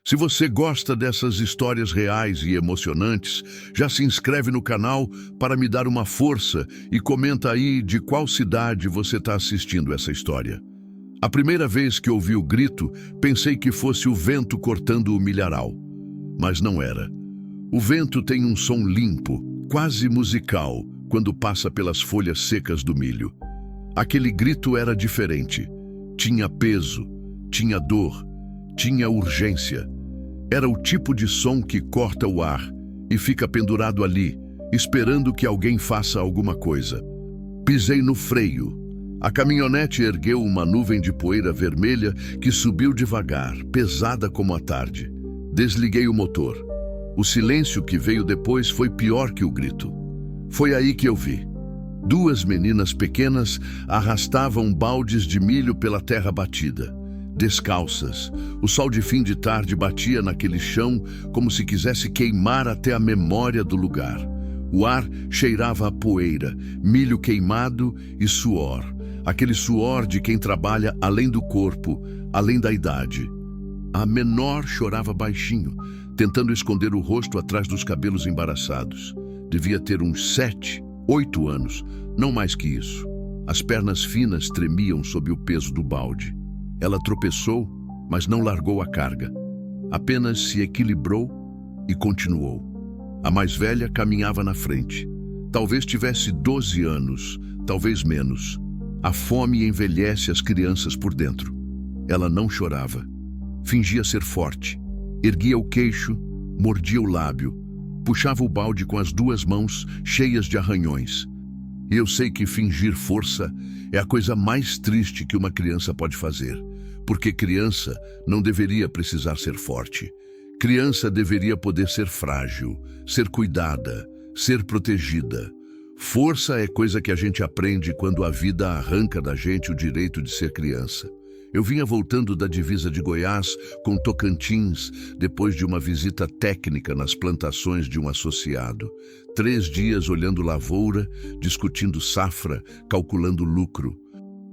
Se você gosta dessas histórias reais e emocionantes, já se inscreve no canal para me dar uma força e comenta aí de qual cidade você está assistindo essa história. A primeira vez que ouvi o grito, pensei que fosse o vento cortando o milharal. Mas não era. O vento tem um som limpo, quase musical, quando passa pelas folhas secas do milho. Aquele grito era diferente. Tinha peso, tinha dor, tinha urgência. Era o tipo de som que corta o ar e fica pendurado ali, esperando que alguém faça alguma coisa. Pisei no freio. A caminhonete ergueu uma nuvem de poeira vermelha que subiu devagar, pesada como a tarde. Desliguei o motor. O silêncio que veio depois foi pior que o grito. Foi aí que eu vi. Duas meninas pequenas arrastavam baldes de milho pela terra batida. Descalças, o sol de fim de tarde batia naquele chão como se quisesse queimar até a memória do lugar. O ar cheirava a poeira, milho queimado e suor. Aquele suor de quem trabalha além do corpo, além da idade. A menor chorava baixinho, tentando esconder o rosto atrás dos cabelos embaraçados. Devia ter uns 7, 8 anos, não mais que isso. As pernas finas tremiam sob o peso do balde. Ela tropeçou, mas não largou a carga. Apenas se equilibrou e continuou. A mais velha caminhava na frente. Talvez tivesse 12 anos, talvez menos. A fome envelhece as crianças por dentro. Ela não chorava. Fingia ser forte. Erguia o queixo, mordia o lábio. Puxava o balde com as duas mãos cheias de arranhões. E eu sei que fingir força é a coisa mais triste que uma criança pode fazer, porque criança não deveria precisar ser forte. Criança deveria poder ser frágil, ser cuidada, ser protegida. Força é coisa que a gente aprende quando a vida arranca da gente o direito de ser criança. Eu vinha voltando da divisa de Goiás com Tocantins, depois de uma visita técnica nas plantações de um associado. 3 dias olhando lavoura, discutindo safra, calculando lucro.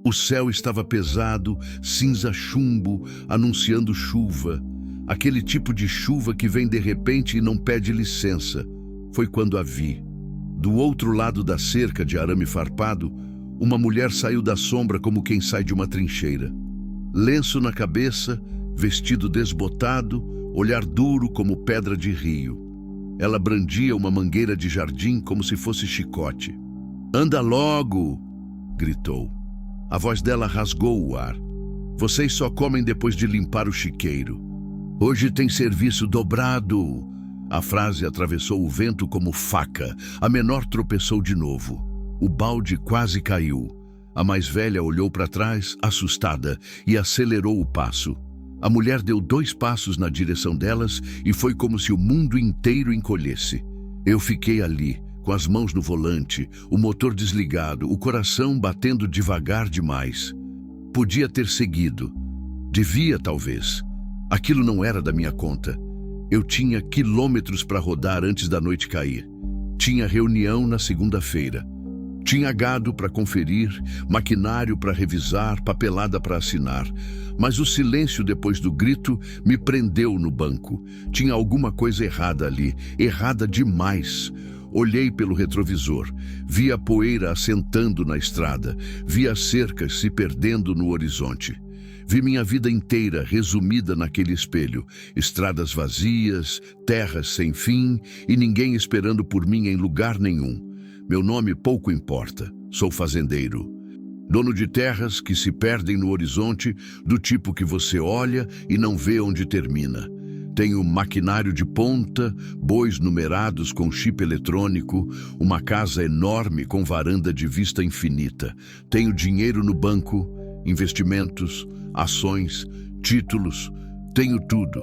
O céu estava pesado, cinza chumbo, anunciando chuva. Aquele tipo de chuva que vem de repente e não pede licença. Foi quando a vi. Do outro lado da cerca de arame farpado, uma mulher saiu da sombra como quem sai de uma trincheira. Lenço na cabeça, vestido desbotado, olhar duro como pedra de rio. Ela brandia uma mangueira de jardim como se fosse chicote. "Anda logo!" gritou. A voz dela rasgou o ar. "Vocês só comem depois de limpar o chiqueiro. Hoje tem serviço dobrado." A frase atravessou o vento como faca. A menor tropeçou de novo. O balde quase caiu. A mais velha olhou para trás, assustada, e acelerou o passo. A mulher deu 2 passos na direção delas e foi como se o mundo inteiro encolhesse. Eu fiquei ali, com as mãos no volante, o motor desligado, o coração batendo devagar demais. Podia ter seguido. Devia, talvez. Aquilo não era da minha conta. Eu tinha quilômetros para rodar antes da noite cair. Tinha reunião na segunda-feira. Tinha gado para conferir, maquinário para revisar, papelada para assinar. Mas o silêncio depois do grito me prendeu no banco. Tinha alguma coisa errada ali, errada demais. Olhei pelo retrovisor, vi a poeira assentando na estrada, vi as cercas se perdendo no horizonte. Vi minha vida inteira resumida naquele espelho, estradas vazias, terras sem fim e ninguém esperando por mim em lugar nenhum. Meu nome pouco importa, sou fazendeiro. Dono de terras que se perdem no horizonte, do tipo que você olha e não vê onde termina. Tenho maquinário de ponta, bois numerados com chip eletrônico, uma casa enorme com varanda de vista infinita. Tenho dinheiro no banco, investimentos, ações, títulos, tenho tudo.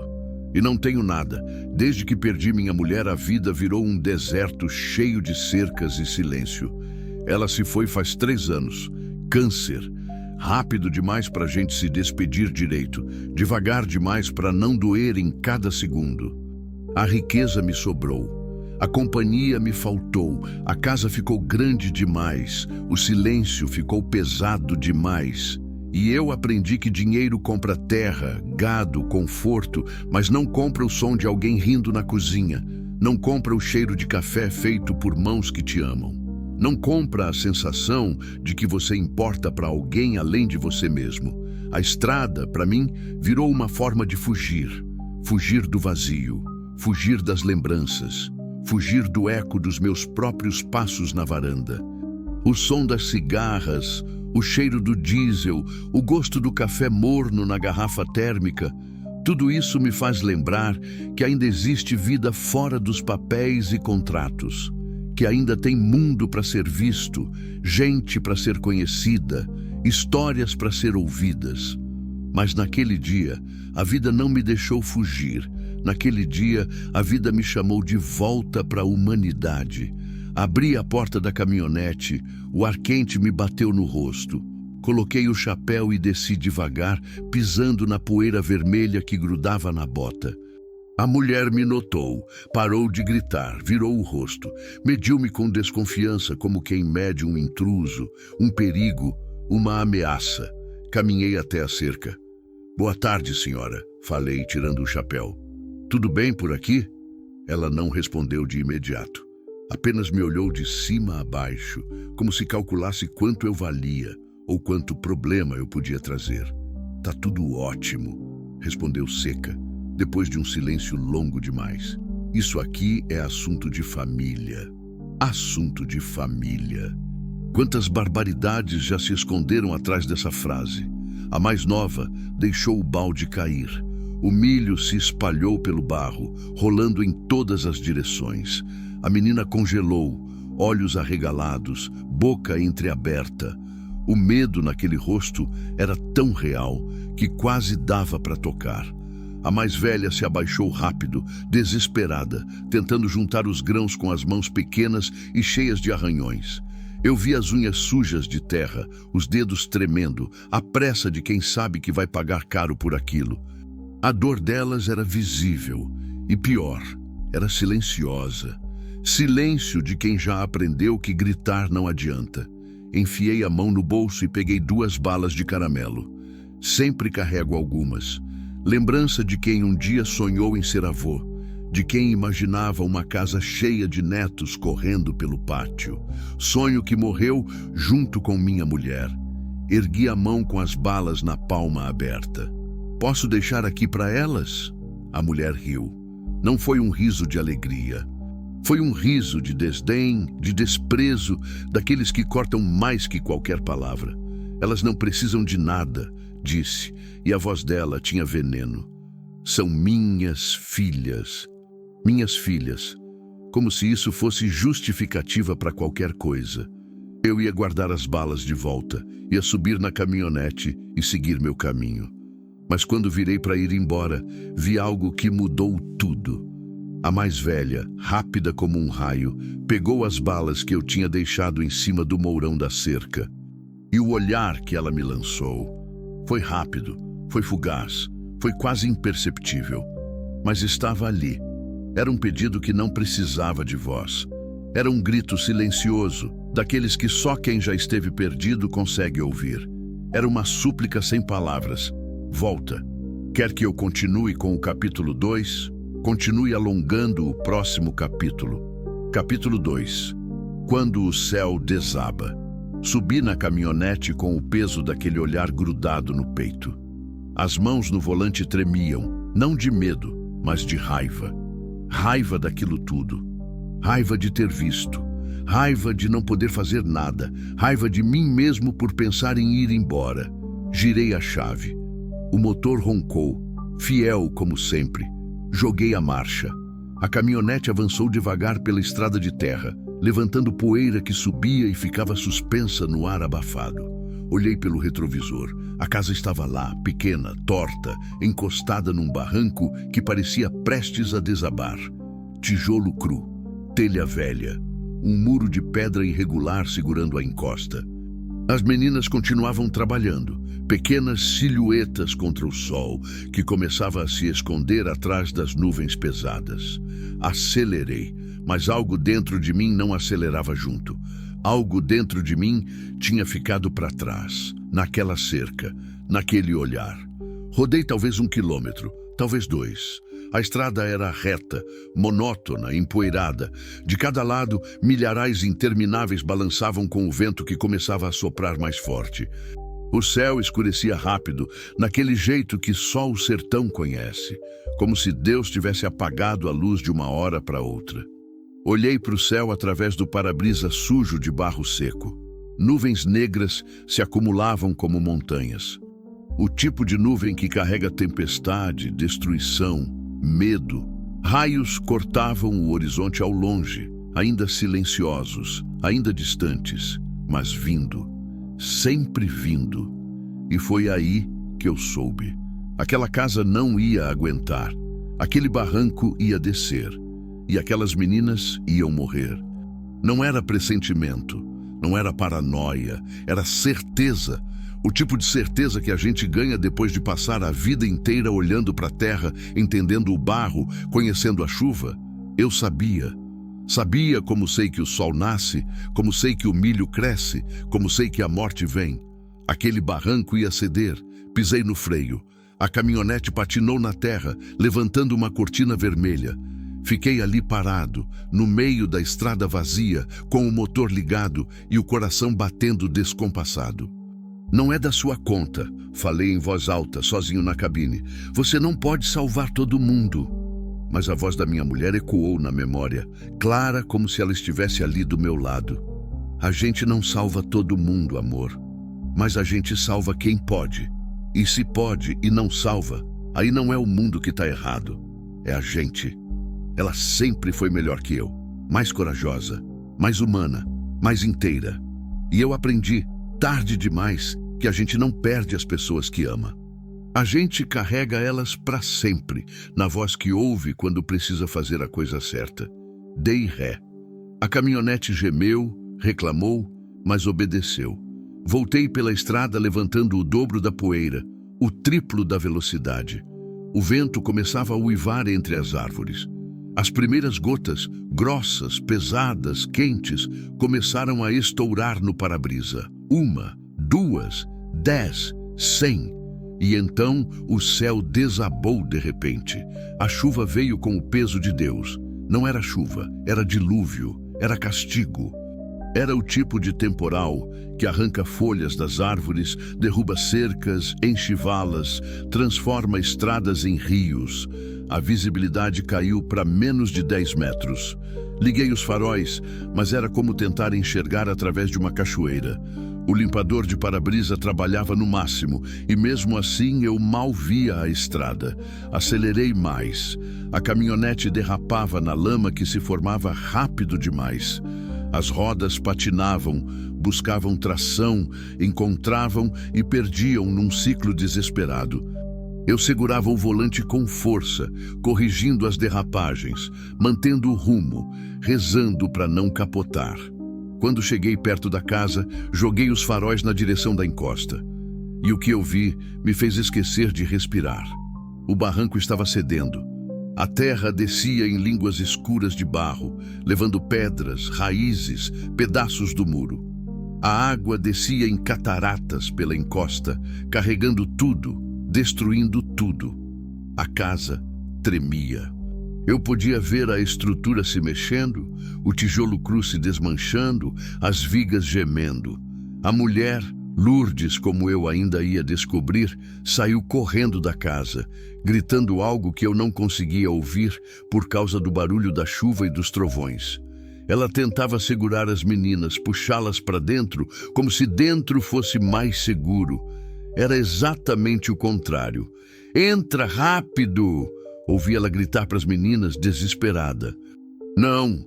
E não tenho nada. Desde que perdi minha mulher, a vida virou um deserto cheio de cercas e silêncio. Ela se foi faz 3 anos. Câncer. Rápido demais para a gente se despedir direito. Devagar demais para não doer em cada segundo. A riqueza me sobrou. A companhia me faltou. A casa ficou grande demais. O silêncio ficou pesado demais. E eu aprendi que dinheiro compra terra, gado, conforto, mas não compra o som de alguém rindo na cozinha, não compra o cheiro de café feito por mãos que te amam. Não compra a sensação de que você importa para alguém além de você mesmo. A estrada, para mim, virou uma forma de fugir. Fugir do vazio, fugir das lembranças, fugir do eco dos meus próprios passos na varanda. O som das cigarras, o cheiro do diesel, o gosto do café morno na garrafa térmica, tudo isso me faz lembrar que ainda existe vida fora dos papéis e contratos, que ainda tem mundo para ser visto, gente para ser conhecida, histórias para ser ouvidas. Mas naquele dia, a vida não me deixou fugir. Naquele dia, a vida me chamou de volta para a humanidade. Abri a porta da caminhonete, o ar quente me bateu no rosto. Coloquei o chapéu e desci devagar, pisando na poeira vermelha que grudava na bota. A mulher me notou, parou de gritar, virou o rosto, mediu-me com desconfiança, como quem mede um intruso, um perigo, uma ameaça. Caminhei até a cerca. "Boa tarde, senhora", falei, tirando o chapéu. "Tudo bem por aqui?" Ela não respondeu de imediato. Apenas me olhou de cima a baixo, como se calculasse quanto eu valia ou quanto problema eu podia trazer. "Tá tudo ótimo", respondeu seca, depois de um silêncio longo demais. "Isso aqui é assunto de família. Assunto de família." Quantas barbaridades já se esconderam atrás dessa frase. A mais nova deixou o balde cair. O milho se espalhou pelo barro, rolando em todas as direções. A menina congelou, olhos arregalados, boca entreaberta. O medo naquele rosto era tão real que quase dava para tocar. A mais velha se abaixou rápido, desesperada, tentando juntar os grãos com as mãos pequenas e cheias de arranhões. Eu vi as unhas sujas de terra, os dedos tremendo, a pressa de quem sabe que vai pagar caro por aquilo. A dor delas era visível e, pior, era silenciosa. Silêncio de quem já aprendeu que gritar não adianta. Enfiei a mão no bolso e peguei 2 balas de caramelo. Sempre carrego algumas. Lembrança de quem um dia sonhou em ser avô, de quem imaginava uma casa cheia de netos correndo pelo pátio. Sonho que morreu junto com minha mulher. Ergui a mão com as balas na palma aberta. "Posso deixar aqui para elas?" A mulher riu. Não foi um riso de alegria. Foi um riso de desdém, de desprezo, daqueles que cortam mais que qualquer palavra. "Elas não precisam de nada", disse, e a voz dela tinha veneno. "São minhas filhas. Minhas filhas." Como se isso fosse justificativa para qualquer coisa. Eu ia guardar as balas de volta, ia subir na caminhonete e seguir meu caminho. Mas quando virei para ir embora, vi algo que mudou tudo. A mais velha, rápida como um raio, pegou as balas que eu tinha deixado em cima do mourão da cerca. E o olhar que ela me lançou foi rápido, foi fugaz, foi quase imperceptível. Mas estava ali. Era um pedido que não precisava de voz. Era um grito silencioso, daqueles que só quem já esteve perdido consegue ouvir. Era uma súplica sem palavras. "Volta. Quer que eu continue com o capítulo 2? Continue alongando o próximo capítulo." Capítulo 2. Quando o céu desaba. Subi na caminhonete com o peso daquele olhar grudado no peito. As mãos no volante tremiam, não de medo, mas de raiva. Raiva daquilo tudo. Raiva de ter visto. Raiva de não poder fazer nada. Raiva de mim mesmo por pensar em ir embora. Girei a chave. O motor roncou, fiel como sempre. Joguei a marcha. A caminhonete avançou devagar pela estrada de terra, levantando poeira que subia e ficava suspensa no ar abafado. Olhei pelo retrovisor. A casa estava lá, pequena, torta, encostada num barranco que parecia prestes a desabar. Tijolo cru, telha velha, um muro de pedra irregular segurando a encosta. As meninas continuavam trabalhando, pequenas silhuetas contra o sol, que começava a se esconder atrás das nuvens pesadas. Acelerei, mas algo dentro de mim não acelerava junto. Algo dentro de mim tinha ficado para trás. naquela cerca, naquele olhar. Rodei talvez 1 quilômetro, talvez 2. A estrada era reta, monótona, empoeirada. De cada lado, milharais intermináveis balançavam com o vento que começava a soprar mais forte. O céu escurecia rápido, naquele jeito que só o sertão conhece, como se Deus tivesse apagado a luz de uma hora para outra. Olhei para o céu através do para-brisa sujo de barro seco. Nuvens negras se acumulavam como montanhas. O tipo de nuvem que carrega tempestade, destruição, medo. Raios cortavam o horizonte ao longe, ainda silenciosos, ainda distantes, mas vindo, sempre vindo. E foi aí que eu soube. Aquela casa não ia aguentar, aquele barranco ia descer, e aquelas meninas iam morrer. Não era pressentimento, não era paranoia, era certeza. O tipo de certeza que a gente ganha depois de passar a vida inteira olhando para a terra, entendendo o barro, conhecendo a chuva. Eu sabia. Sabia como sei que o sol nasce, como sei que o milho cresce, como sei que a morte vem. Aquele barranco ia ceder. Pisei no freio. A caminhonete patinou na terra, levantando uma cortina vermelha. Fiquei ali parado, no meio da estrada vazia, com o motor ligado e o coração batendo descompassado. Não é da sua conta, falei em voz alta, sozinho na cabine. Você não pode salvar todo mundo. Mas a voz da minha mulher ecoou na memória, clara como se ela estivesse ali do meu lado. A gente não salva todo mundo, amor. Mas a gente salva quem pode. E se pode e não salva, aí não é o mundo que está errado. É a gente. Ela sempre foi melhor que eu. Mais corajosa, mais humana, mais inteira. E eu aprendi, tarde demais, que a gente não perde as pessoas que ama. A gente carrega elas para sempre, na voz que ouve quando precisa fazer a coisa certa. Dei ré. A caminhonete gemeu, reclamou, mas obedeceu. Voltei pela estrada levantando o dobro da poeira, o triplo da velocidade. O vento começava a uivar entre as árvores. As primeiras gotas, grossas, pesadas, quentes, começaram a estourar no para-brisa. 1, 2, 10, 100. E então o céu desabou de repente. A chuva veio com o peso de Deus. Não era chuva, era dilúvio, era castigo. Era o tipo de temporal que arranca folhas das árvores, derruba cercas, enche valas, transforma estradas em rios. A visibilidade caiu para menos de 10 metros. Liguei os faróis, mas era como tentar enxergar através de uma cachoeira. O limpador de para-brisa trabalhava no máximo, e mesmo assim eu mal via a estrada. Acelerei mais. A caminhonete derrapava na lama que se formava rápido demais. As rodas patinavam, buscavam tração, encontravam e perdiam num ciclo desesperado. Eu segurava o volante com força, corrigindo as derrapagens, mantendo o rumo, rezando para não capotar. Quando cheguei perto da casa, joguei os faróis na direção da encosta. E o que eu vi me fez esquecer de respirar. O barranco estava cedendo. A terra descia em línguas escuras de barro, levando pedras, raízes, pedaços do muro. A água descia em cataratas pela encosta, carregando tudo, destruindo tudo. A casa tremia. Eu podia ver a estrutura se mexendo, o tijolo cru se desmanchando, as vigas gemendo. A mulher, Lourdes, como eu ainda ia descobrir, saiu correndo da casa, gritando algo que eu não conseguia ouvir por causa do barulho da chuva e dos trovões. Ela tentava segurar as meninas, puxá-las para dentro, como se dentro fosse mais seguro. Era exatamente o contrário. "Entra rápido!" Ouvi ela gritar para as meninas, desesperada. "Não!"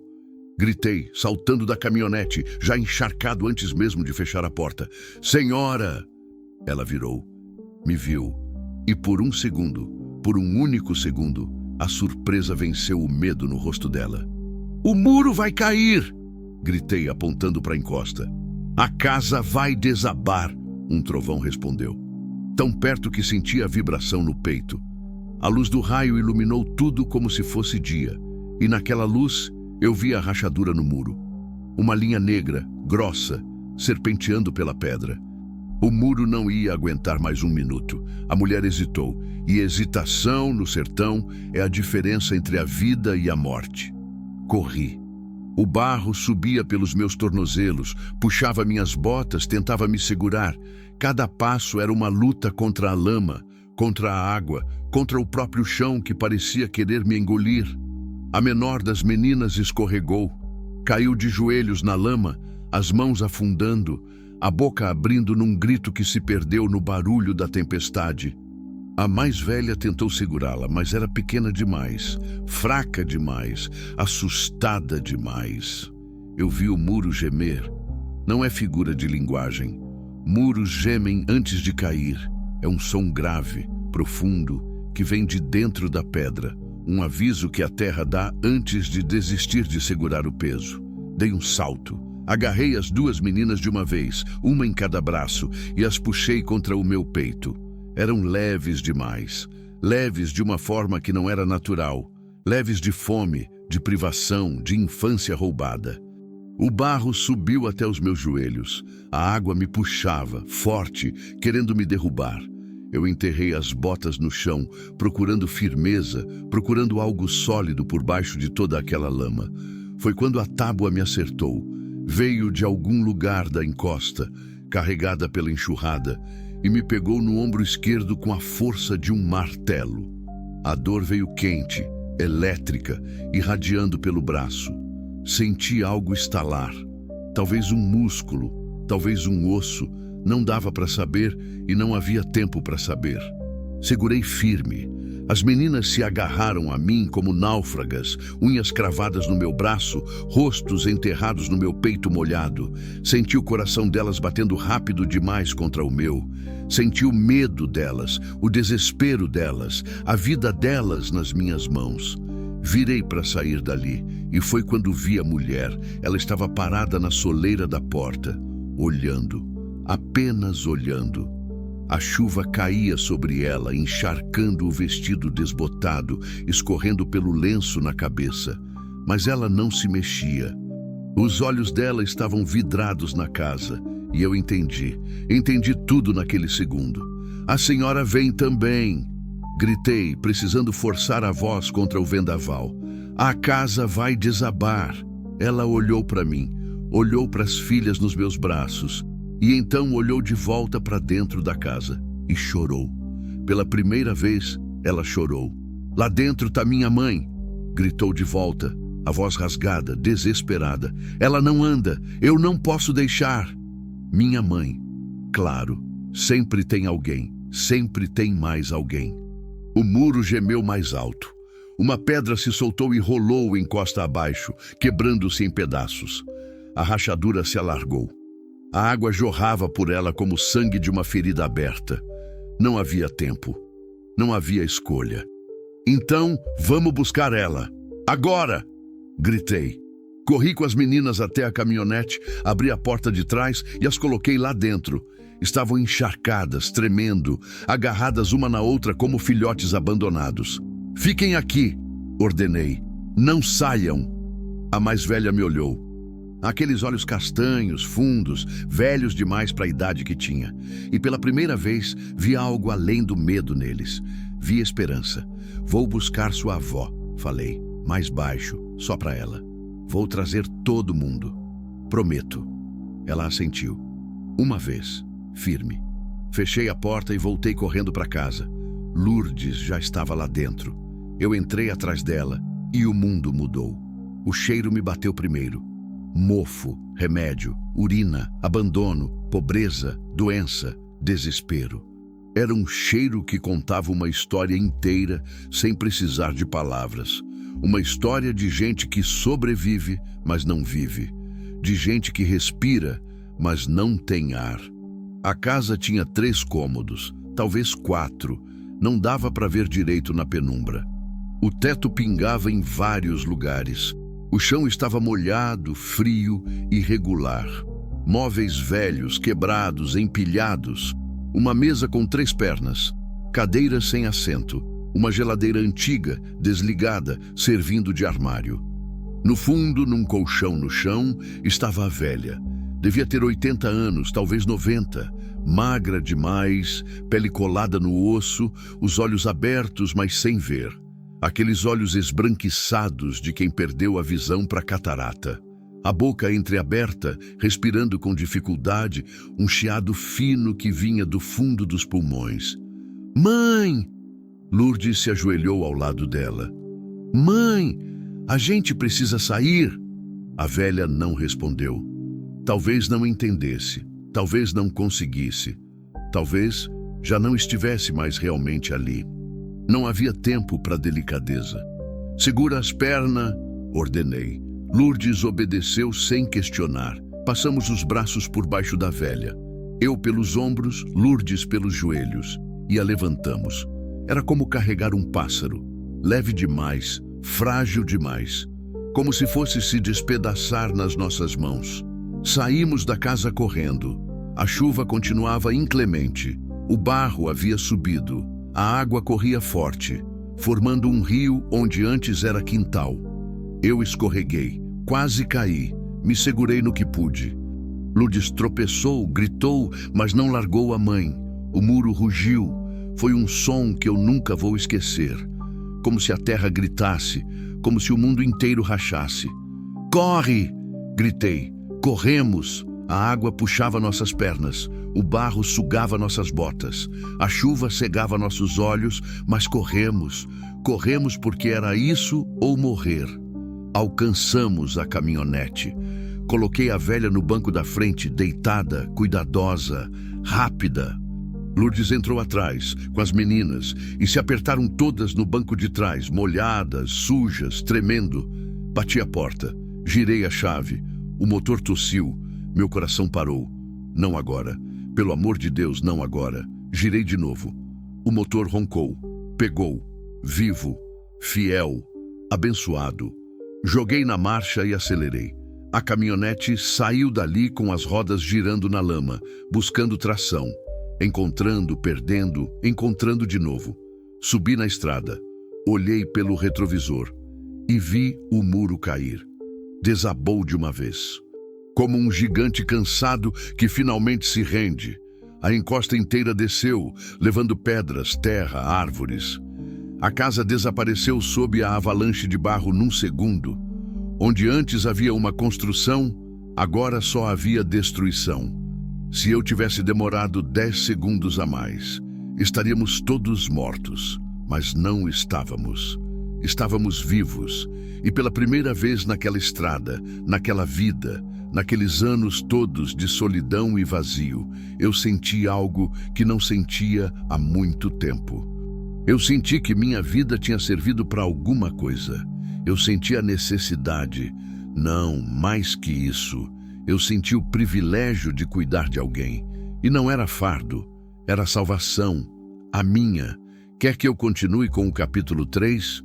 Gritei, saltando da caminhonete, já encharcado antes mesmo de fechar a porta. "Senhora!" Ela virou, me viu, e por um segundo, por um único segundo, a surpresa venceu o medo no rosto dela. "O muro vai cair!" Gritei, apontando para a encosta. "A casa vai desabar!" Um trovão respondeu, tão perto que senti a vibração no peito. A luz do raio iluminou tudo como se fosse dia, e naquela luz eu vi a rachadura no muro. Uma linha negra, grossa, serpenteando pela pedra. O muro não ia aguentar mais um minuto. A mulher hesitou, e hesitação no sertão é a diferença entre a vida e a morte. Corri. O barro subia pelos meus tornozelos, puxava minhas botas, tentava me segurar. Cada passo era uma luta contra a lama, contra a água, contra o próprio chão que parecia querer me engolir. A menor das meninas escorregou, caiu de joelhos na lama, as mãos afundando, a boca abrindo num grito que se perdeu no barulho da tempestade. A mais velha tentou segurá-la, mas era pequena demais, fraca demais, assustada demais. Eu vi o muro gemer. Não é figura de linguagem. Muros gemem antes de cair. É um som grave, profundo, que vem de dentro da pedra. Um aviso que a terra dá antes de desistir de segurar o peso. Dei um salto. Agarrei as duas meninas de uma vez, uma em cada braço, e as puxei contra o meu peito. Eram leves demais, leves de uma forma que não era natural, leves de fome, de privação, de infância roubada. O barro subiu até os meus joelhos, a água me puxava, forte, querendo me derrubar. Eu enterrei as botas no chão, procurando firmeza, procurando algo sólido por baixo de toda aquela lama. Foi quando a tábua me acertou. Veio de algum lugar da encosta, carregada pela enxurrada, e me pegou no ombro esquerdo com a força de um martelo. A dor veio quente, elétrica, irradiando pelo braço. Senti algo estalar. Talvez um músculo, talvez um osso. Não dava para saber e não havia tempo para saber. Segurei firme. As meninas se agarraram a mim como náufragas, unhas cravadas no meu braço, rostos enterrados no meu peito molhado. Senti o coração delas batendo rápido demais contra o meu. Senti o medo delas, o desespero delas, a vida delas nas minhas mãos. Virei para sair dali e foi quando vi a mulher. Ela estava parada na soleira da porta, olhando, apenas olhando. A chuva caía sobre ela, encharcando o vestido desbotado, escorrendo pelo lenço na cabeça. Mas ela não se mexia. Os olhos dela estavam vidrados na casa, e eu entendi. Entendi tudo naquele segundo. A senhora vem também! Gritei, precisando forçar a voz contra o vendaval. A casa vai desabar! Ela olhou para mim, olhou para as filhas nos meus braços, e então olhou de volta para dentro da casa e chorou. Pela primeira vez, ela chorou. Lá dentro está minha mãe! Gritou de volta, a voz rasgada, desesperada. Ela não anda, eu não posso deixar. Minha mãe. Claro, sempre tem alguém, sempre tem mais alguém. O muro gemeu mais alto. Uma pedra se soltou e rolou encosta abaixo, quebrando-se em pedaços. A rachadura se alargou. A água jorrava por ela como o sangue de uma ferida aberta. Não havia tempo. Não havia escolha. Então, vamos buscar ela. Agora! Gritei. Corri com as meninas até a caminhonete, abri a porta de trás e as coloquei lá dentro. Estavam encharcadas, tremendo, agarradas uma na outra como filhotes abandonados. Fiquem aqui, ordenei. Não saiam. A mais velha me olhou. Aqueles olhos castanhos, fundos, velhos demais para a idade que tinha. E pela primeira vez vi algo além do medo neles. Vi esperança. Vou buscar sua avó, falei, mais baixo, só para ela. Vou trazer todo mundo. Prometo. Ela assentiu. Uma vez, firme. Fechei a porta e voltei correndo para casa. Lourdes já estava lá dentro. Eu entrei atrás dela e o mundo mudou. O cheiro me bateu primeiro. Mofo, remédio, urina, abandono, pobreza, doença, desespero. Era um cheiro que contava uma história inteira sem precisar de palavras. Uma história de gente que sobrevive, mas não vive. De gente que respira, mas não tem ar. A casa tinha 3 cômodos, talvez 4. Não dava para ver direito na penumbra. O teto pingava em vários lugares. O chão estava molhado, frio, irregular. Móveis velhos, quebrados, empilhados. Uma mesa com 3 pernas. Cadeiras sem assento. Uma geladeira antiga, desligada, servindo de armário. No fundo, num colchão no chão, estava a velha. Devia ter 80 anos, talvez 90. magra demais, pele colada no osso, os olhos abertos, mas sem ver. Aqueles olhos esbranquiçados de quem perdeu a visão para catarata. A boca entreaberta, respirando com dificuldade, um chiado fino que vinha do fundo dos pulmões. Mãe! Lourdes se ajoelhou ao lado dela. Mãe, a gente precisa sair. A velha não respondeu. Talvez não entendesse, talvez não conseguisse, talvez já não estivesse mais realmente ali. Não havia tempo para delicadeza. Segura as pernas, ordenei. Lourdes obedeceu sem questionar. Passamos os braços por baixo da velha. Eu pelos ombros, Lourdes pelos joelhos. E a levantamos. Era como carregar um pássaro. Leve demais, frágil demais. Como se fosse se despedaçar nas nossas mãos. Saímos da casa correndo. A chuva continuava inclemente. O barro havia subido. A água corria forte, formando um rio onde antes era quintal. Eu escorreguei, quase caí, me segurei no que pude. Lourdes tropeçou, gritou, mas não largou a mãe. O muro rugiu. Foi um som que eu nunca vou esquecer. Como se a terra gritasse, como se o mundo inteiro rachasse. Corre! Gritei. Corremos. A água puxava nossas pernas. O barro sugava nossas botas. A chuva cegava nossos olhos, mas corremos. Corremos porque era isso ou morrer. Alcançamos a caminhonete. Coloquei a velha no banco da frente, deitada, cuidadosa, rápida. Lourdes entrou atrás, com as meninas, e se apertaram todas no banco de trás, molhadas, sujas, tremendo. Bati a porta, girei a chave. O motor tossiu. Meu coração parou. Não agora. Pelo amor de Deus, não agora. Girei de novo. O motor roncou. Pegou. Vivo. Fiel. Abençoado. Joguei na marcha e acelerei. A caminhonete saiu dali com as rodas girando na lama, buscando tração. Encontrando, perdendo, encontrando de novo. Subi na estrada. Olhei pelo retrovisor e vi o muro cair. Desabou de uma vez. Como um gigante cansado que finalmente se rende. A encosta inteira desceu, levando pedras, terra, árvores. A casa desapareceu sob a avalanche de barro num segundo. Onde antes havia uma construção, agora só havia destruição. Se eu tivesse demorado 10 segundos a mais, estaríamos todos mortos, mas não estávamos. Estávamos vivos, e pela primeira vez naquela estrada, naquela vida, naqueles anos todos de solidão e vazio, eu senti algo que não sentia há muito tempo. Eu senti que minha vida tinha servido para alguma coisa. Eu senti a necessidade. Não, mais que isso. Eu senti o privilégio de cuidar de alguém. E não era fardo, era salvação. A minha. Quer que eu continue com o capítulo 3?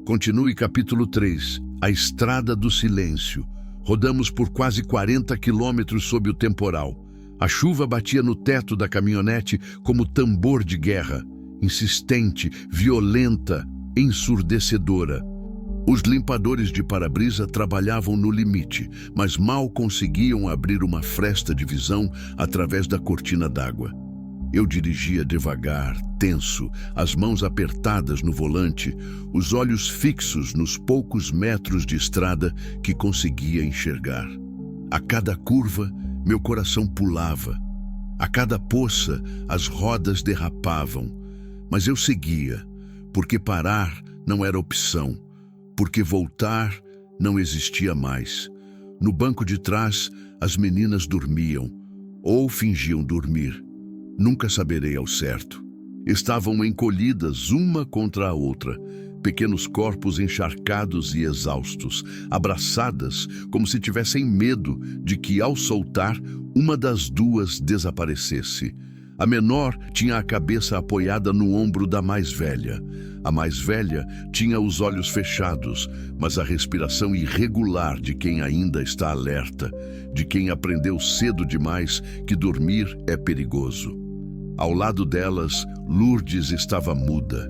Continue capítulo 3, a estrada do silêncio. Rodamos por quase 40 quilômetros sob o temporal. A chuva batia no teto da caminhonete como tambor de guerra. Insistente, violenta, ensurdecedora. Os limpadores de para-brisa trabalhavam no limite, mas mal conseguiam abrir uma fresta de visão através da cortina d'água. Eu dirigia devagar, tenso, as mãos apertadas no volante, os olhos fixos nos poucos metros de estrada que conseguia enxergar. A cada curva, meu coração pulava. A cada poça, as rodas derrapavam. Mas eu seguia, porque parar não era opção, porque voltar não existia mais. No banco de trás, as meninas dormiam, ou fingiam dormir. Nunca saberei ao certo. Estavam encolhidas uma contra a outra, pequenos corpos encharcados e exaustos, abraçadas como se tivessem medo de que, ao soltar, uma das duas desaparecesse. A menor tinha a cabeça apoiada no ombro da mais velha. A mais velha tinha os olhos fechados, mas a respiração irregular de quem ainda está alerta, de quem aprendeu cedo demais que dormir é perigoso. Ao lado delas, Lourdes estava muda.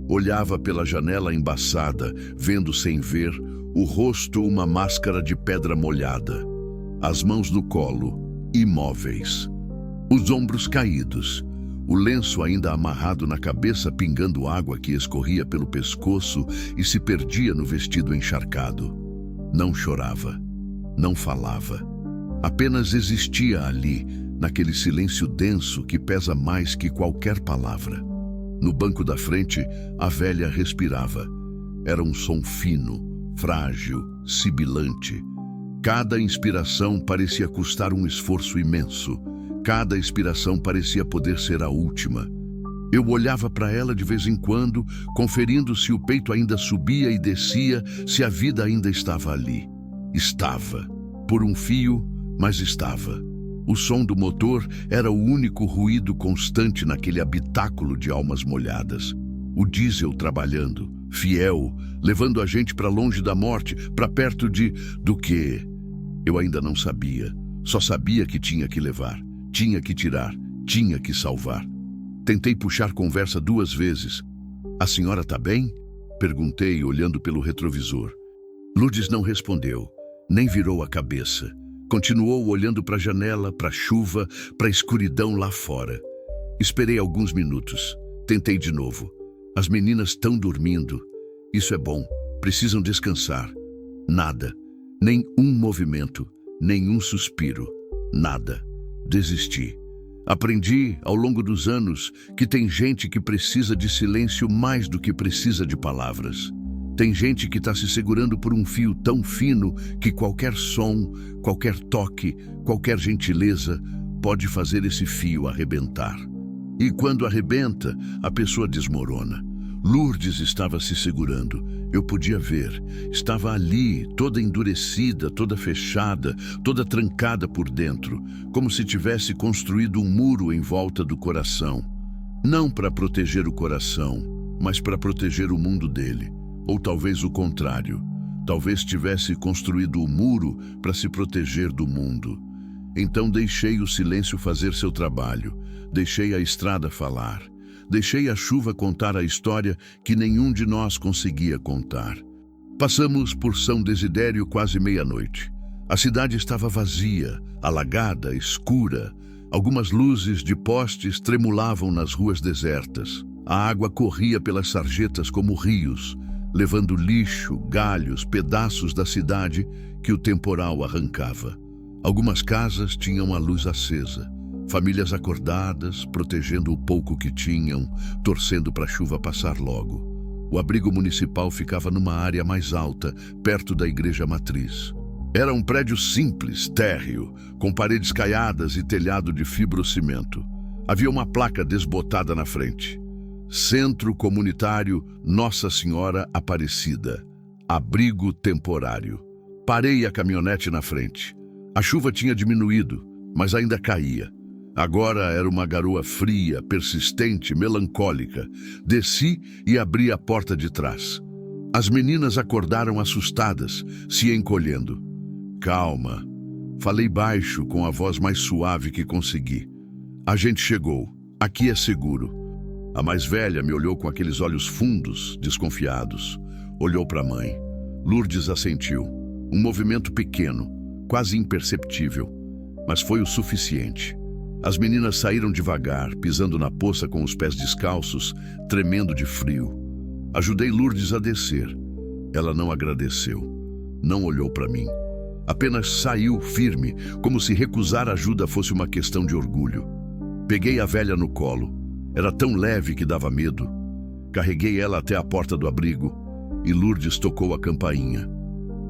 Olhava pela janela embaçada, vendo sem ver, o rosto uma máscara de pedra molhada. As mãos no colo, imóveis. Os ombros caídos, o lenço ainda amarrado na cabeça, pingando água que escorria pelo pescoço e se perdia no vestido encharcado. Não chorava, não falava. Apenas existia ali, naquele silêncio denso que pesa mais que qualquer palavra. No banco da frente, a velha respirava. Era um som fino, frágil, sibilante. Cada inspiração parecia custar um esforço imenso. Cada expiração parecia poder ser a última. Eu olhava para ela de vez em quando, conferindo se o peito ainda subia e descia, se a vida ainda estava ali. Estava. Por um fio, mas estava. O som do motor era o único ruído constante naquele habitáculo de almas molhadas. O diesel trabalhando, fiel, levando a gente para longe da morte, para perto do quê? Eu ainda não sabia. Só sabia que tinha que levar, tinha que tirar, tinha que salvar. Tentei puxar conversa 2 vezes. "A senhora tá bem?" Perguntei, olhando pelo retrovisor. Lourdes não respondeu, nem virou a cabeça. Continuou olhando para a janela, para a chuva, para a escuridão lá fora. Esperei alguns minutos. Tentei de novo. "As meninas estão dormindo. Isso é bom. Precisam descansar." Nada. Nem um movimento. Nenhum suspiro. Nada. Desisti. Aprendi, ao longo dos anos, que tem gente que precisa de silêncio mais do que precisa de palavras. Tem gente que está se segurando por um fio tão fino que qualquer som, qualquer toque, qualquer gentileza pode fazer esse fio arrebentar. E quando arrebenta, a pessoa desmorona. Lourdes estava se segurando. Eu podia ver. Estava ali, toda endurecida, toda fechada, toda trancada por dentro, como se tivesse construído um muro em volta do coração. Não para proteger o coração, mas para proteger o mundo dele. Ou talvez o contrário. Talvez tivesse construído o muro para se proteger do mundo. Então deixei o silêncio fazer seu trabalho. Deixei a estrada falar. Deixei a chuva contar a história que nenhum de nós conseguia contar. Passamos por São Desidério quase meia-noite. A cidade estava vazia, alagada, escura. Algumas luzes de postes tremulavam nas ruas desertas. A água corria pelas sarjetas como rios, levando lixo, galhos, pedaços da cidade que o temporal arrancava. Algumas casas tinham a luz acesa. Famílias acordadas, protegendo o pouco que tinham, torcendo para a chuva passar logo. O abrigo municipal ficava numa área mais alta, perto da igreja matriz. Era um prédio simples, térreo, com paredes caiadas e telhado de fibrocimento. Havia uma placa desbotada na frente. Centro Comunitário Nossa Senhora Aparecida. Abrigo temporário. Parei a caminhonete na frente. A chuva tinha diminuído, mas ainda caía. Agora era uma garoa fria, persistente, melancólica. Desci e abri a porta de trás. As meninas acordaram assustadas, se encolhendo. "Calma." Falei baixo, com a voz mais suave que consegui. "A gente chegou. Aqui é seguro." A mais velha me olhou com aqueles olhos fundos, desconfiados. Olhou para a mãe. Lourdes assentiu. Um movimento pequeno, quase imperceptível, mas foi o suficiente. As meninas saíram devagar, pisando na poça com os pés descalços, tremendo de frio. Ajudei Lourdes a descer. Ela não agradeceu. Não olhou para mim. Apenas saiu firme, como se recusar ajuda fosse uma questão de orgulho. Peguei a velha no colo. Era tão leve que dava medo. Carreguei ela até a porta do abrigo e Lourdes tocou a campainha.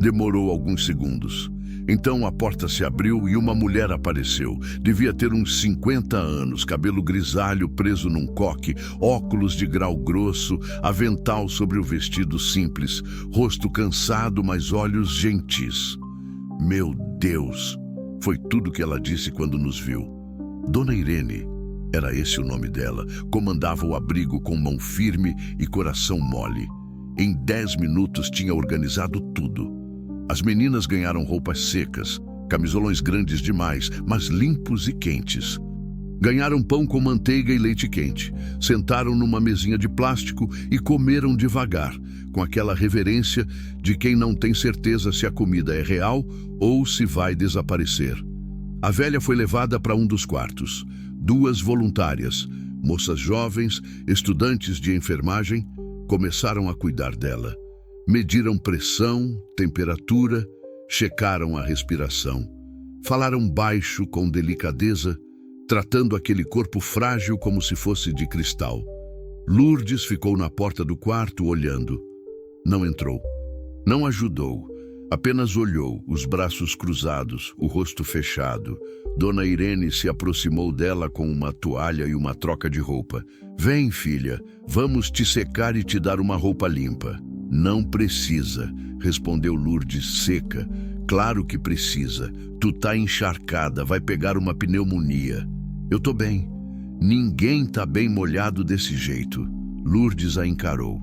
Demorou alguns segundos. Então a porta se abriu e uma mulher apareceu. Devia ter uns 50 anos, cabelo grisalho preso num coque, óculos de grau grosso, avental sobre o vestido simples, rosto cansado, mas olhos gentis. "Meu Deus!" Foi tudo que ela disse quando nos viu. Dona Irene, era esse o nome dela, comandava o abrigo com mão firme e coração mole. Em 10 minutos tinha organizado tudo. As meninas ganharam roupas secas, camisolões grandes demais, mas limpos e quentes. Ganharam pão com manteiga e leite quente. Sentaram numa mesinha de plástico e comeram devagar, com aquela reverência de quem não tem certeza se a comida é real ou se vai desaparecer. A velha foi levada para um dos quartos. 2 voluntárias, moças jovens, estudantes de enfermagem, começaram a cuidar dela. Mediram pressão, temperatura, checaram a respiração. Falaram baixo com delicadeza, tratando aquele corpo frágil como se fosse de cristal. Lourdes ficou na porta do quarto olhando. Não entrou. Não ajudou. Apenas olhou, os braços cruzados, o rosto fechado. Dona Irene se aproximou dela com uma toalha e uma troca de roupa. Vem, filha, vamos te secar e te dar uma roupa limpa. Não precisa, respondeu Lourdes seca. Claro que precisa. Tu tá encharcada, vai pegar uma pneumonia. Eu tô bem. Ninguém tá bem molhado desse jeito. Lourdes a encarou.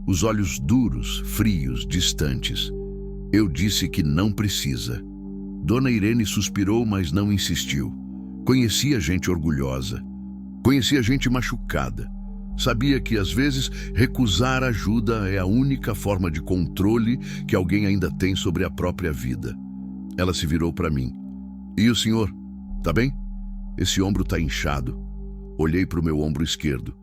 Os olhos duros, frios, distantes. Eu disse que não precisa. Dona Irene suspirou, mas não insistiu. Conhecia gente orgulhosa. Conhecia gente machucada. Sabia que, às vezes, recusar ajuda é a única forma de controle que alguém ainda tem sobre a própria vida. Ela se virou para mim. E o senhor? Tá bem? Esse ombro tá inchado. Olhei para o meu ombro esquerdo.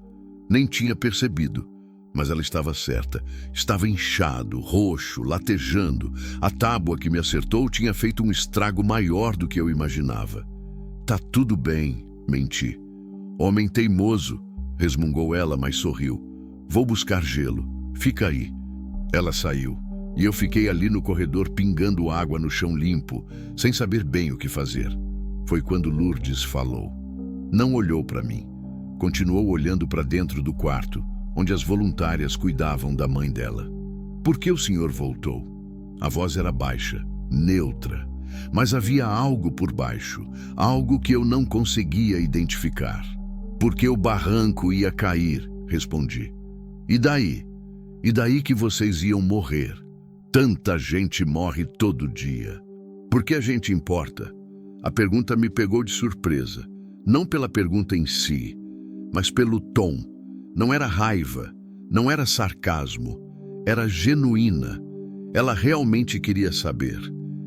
Nem tinha percebido. Mas ela estava certa. Estava inchado, roxo, latejando. A tábua que me acertou tinha feito um estrago maior do que eu imaginava. Tá tudo bem, menti. Homem teimoso, resmungou ela, mas sorriu. Vou buscar gelo. Fica aí. Ela saiu. E eu fiquei ali no corredor pingando água no chão limpo, sem saber bem o que fazer. Foi quando Lourdes falou. Não olhou para mim. Continuou olhando para dentro do quarto, onde as voluntárias cuidavam da mãe dela. Por que o senhor voltou? A voz era baixa, neutra, mas havia algo por baixo, algo que eu não conseguia identificar. Porque o barranco ia cair, respondi. E daí? E daí que vocês iam morrer? Tanta gente morre todo dia. Por que a gente importa? A pergunta me pegou de surpresa, não pela pergunta em si, mas pelo tom. Não era raiva, não era sarcasmo, era genuína. Ela realmente queria saber.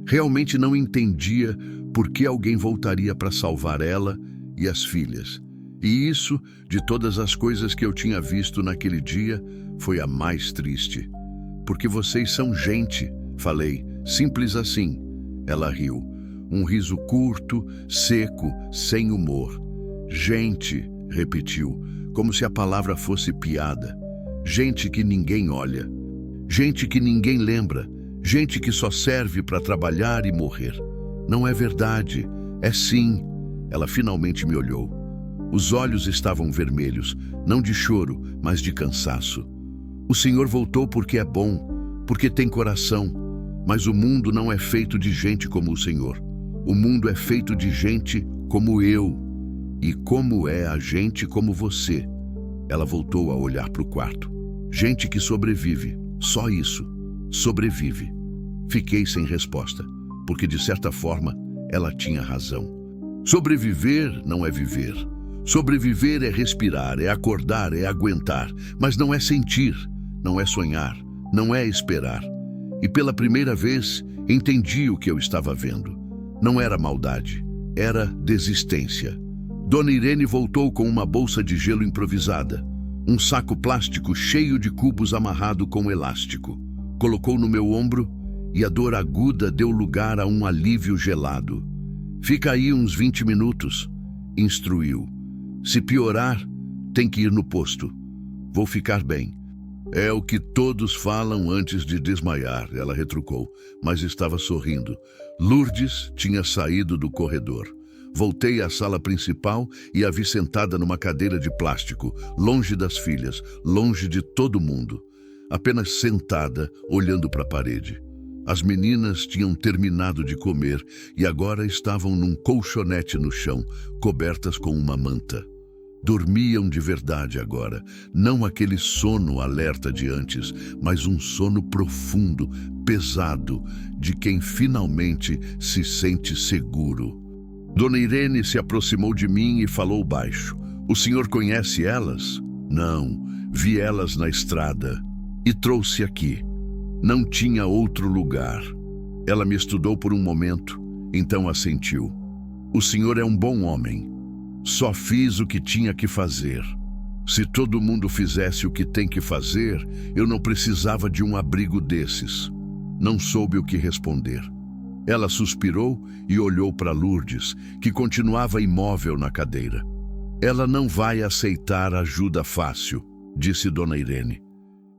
Realmente não entendia por que alguém voltaria para salvar ela e as filhas. E isso, de todas as coisas que eu tinha visto naquele dia, foi a mais triste. Porque vocês são gente, falei, simples assim. Ela riu, um riso curto, seco, sem humor. Gente, repetiu, como se a palavra fosse piada. Gente que ninguém olha. Gente que ninguém lembra. Gente que só serve para trabalhar e morrer. Não é verdade. É sim. Ela finalmente me olhou. Os olhos estavam vermelhos, não de choro, mas de cansaço. O senhor voltou porque é bom, porque tem coração. Mas o mundo não é feito de gente como o senhor. O mundo é feito de gente como eu. E como é a gente como você? Ela voltou a olhar para o quarto. Gente que sobrevive, só isso, sobrevive. Fiquei sem resposta, porque de certa forma ela tinha razão. Sobreviver não é viver. Sobreviver é respirar, é acordar, é aguentar, mas não é sentir, não é sonhar, não é esperar. E pela primeira vez entendi o que eu estava vendo. Não era maldade, era desistência. Dona Irene voltou com uma bolsa de gelo improvisada, um saco plástico cheio de cubos amarrado com elástico. Colocou no meu ombro e a dor aguda deu lugar a um alívio gelado. Fica aí uns 20 minutos, instruiu. Se piorar, tem que ir no posto. Vou ficar bem. É o que todos falam antes de desmaiar, ela retrucou, mas estava sorrindo. Lourdes tinha saído do corredor. Voltei à sala principal e a vi sentada numa cadeira de plástico, longe das filhas, longe de todo mundo. Apenas sentada, olhando para a parede. As meninas tinham terminado de comer e agora estavam num colchonete no chão, cobertas com uma manta. Dormiam de verdade agora, não aquele sono alerta de antes, mas um sono profundo, pesado, de quem finalmente se sente seguro. Dona Irene se aproximou de mim e falou baixo. O senhor conhece elas? Não, vi elas na estrada e trouxe aqui. Não tinha outro lugar. Ela me estudou por um momento, então assentiu. O senhor é um bom homem. Só fiz o que tinha que fazer. Se todo mundo fizesse o que tem que fazer, eu não precisava de um abrigo desses. Não soube o que responder. Ela suspirou e olhou para Lourdes, que continuava imóvel na cadeira. Ela não vai aceitar ajuda fácil, disse Dona Irene.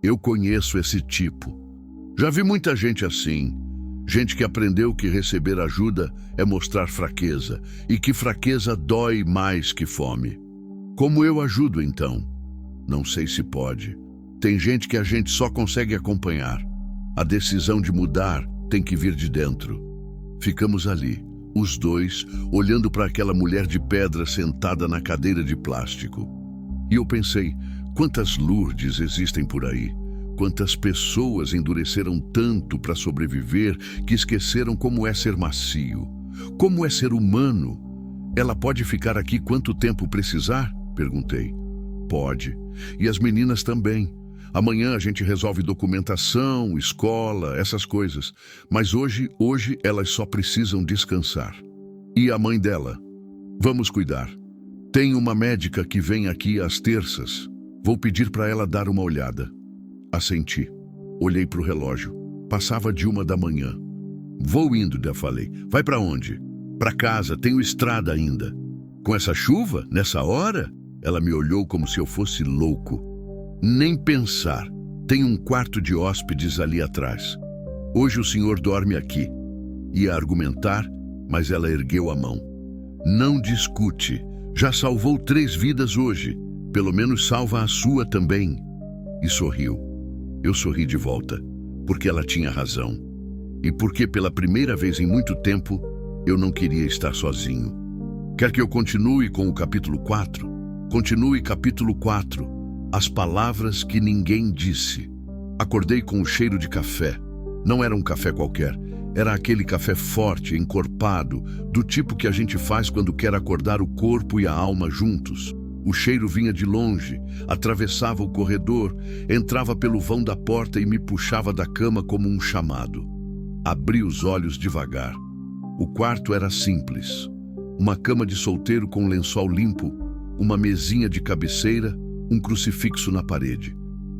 Eu conheço esse tipo. Já vi muita gente assim. Gente que aprendeu que receber ajuda é mostrar fraqueza e que fraqueza dói mais que fome. Como eu ajudo, então? Não sei se pode. Tem gente que a gente só consegue acompanhar. A decisão de mudar tem que vir de dentro. Ficamos ali, os dois, olhando para aquela mulher de pedra sentada na cadeira de plástico. E eu pensei, quantas Lourdes existem por aí? Quantas pessoas endureceram tanto para sobreviver que esqueceram como é ser macio? Como é ser humano? Ela pode ficar aqui quanto tempo precisar? Perguntei. Pode. E as meninas também. Amanhã a gente resolve documentação, escola, essas coisas. Mas hoje elas só precisam descansar. E a mãe dela? Vamos cuidar. Tem uma médica que vem aqui às terças. Vou pedir para ela dar uma olhada. Assenti. Olhei para o relógio. Passava de 1 da manhã. Vou indo, já falei. Vai para onde? Para casa, tenho estrada ainda. Com essa chuva? Nessa hora? Ela me olhou como se eu fosse louco. Nem pensar. Tem um quarto de hóspedes ali atrás. Hoje o senhor dorme aqui. Ia argumentar, mas ela ergueu a mão. Não discute. Já salvou 3 vidas hoje. Pelo menos salva a sua também. E sorriu. Eu sorri de volta, porque ela tinha razão. E porque pela primeira vez em muito tempo, eu não queria estar sozinho. Quer que eu continue com o capítulo 4? Continue capítulo 4. As palavras que ninguém disse. Acordei com o cheiro de café. Não era um café qualquer. Era aquele café forte, encorpado, do tipo que a gente faz quando quer acordar o corpo e a alma juntos. O cheiro vinha de longe, atravessava o corredor, entrava pelo vão da porta e me puxava da cama como um chamado. Abri os olhos devagar. O quarto era simples. Uma cama de solteiro com lençol limpo, uma mesinha de cabeceira, um crucifixo na parede.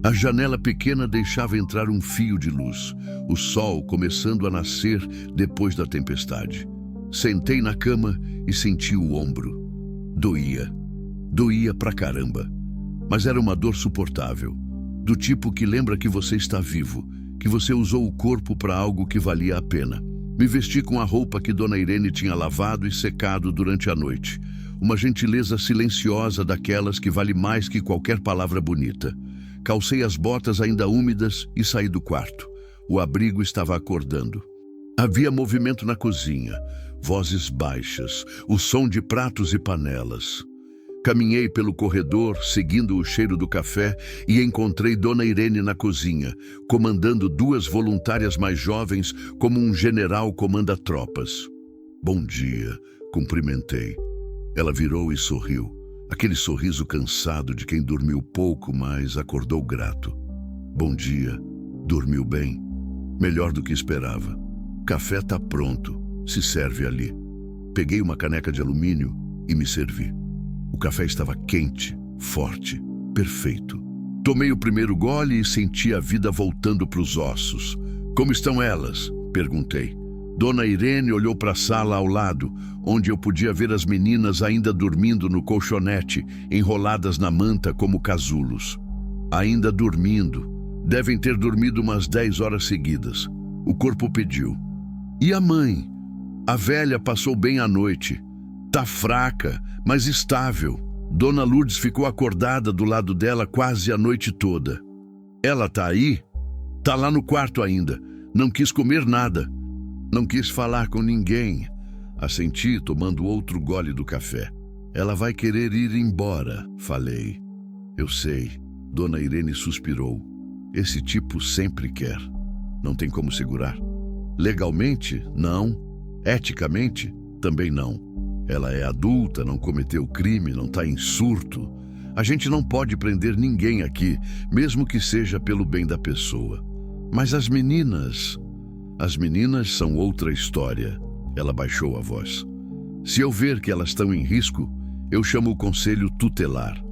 A janela pequena deixava entrar um fio de luz, o sol começando a nascer depois da tempestade. Sentei na cama e senti o ombro. Doía. Doía pra caramba. Mas era uma dor suportável. Do tipo que lembra que você está vivo, que você usou o corpo para algo que valia a pena. Me vesti com a roupa que Dona Irene tinha lavado e secado durante a noite. Uma gentileza silenciosa daquelas que vale mais que qualquer palavra bonita. Calcei as botas ainda úmidas e saí do quarto. O abrigo estava acordando. Havia movimento na cozinha, vozes baixas, o som de pratos e panelas. Caminhei pelo corredor, seguindo o cheiro do café, e encontrei Dona Irene na cozinha, comandando 2 voluntárias mais jovens como um general comanda tropas. Bom dia, cumprimentei. Ela virou e sorriu. Aquele sorriso cansado de quem dormiu pouco, mas acordou grato. Bom dia. Dormiu bem? Melhor do que esperava. Café tá pronto. Se serve ali. Peguei uma caneca de alumínio e me servi. O café estava quente, forte, perfeito. Tomei o primeiro gole e senti a vida voltando para os ossos. Como estão elas? Perguntei. Dona Irene olhou para a sala ao lado, onde eu podia ver as meninas ainda dormindo no colchonete, enroladas na manta como casulos. Ainda dormindo. Devem ter dormido umas 10 horas seguidas. O corpo pediu. E a mãe? A velha passou bem a noite. Tá fraca, mas estável. Dona Lourdes ficou acordada do lado dela quase a noite toda. Ela tá aí? Tá lá no quarto ainda. Não quis comer nada. Não quis falar com ninguém. Assenti, tomando outro gole do café. Ela vai querer ir embora, falei. Eu sei. Dona Irene suspirou. Esse tipo sempre quer. Não tem como segurar. Legalmente, não. Eticamente, também não. Ela é adulta, não cometeu crime, não está em surto. A gente não pode prender ninguém aqui, mesmo que seja pelo bem da pessoa. Mas as meninas são outra história. Ela baixou a voz. Se eu ver que elas estão em risco, Eu chamo o conselho tutelar.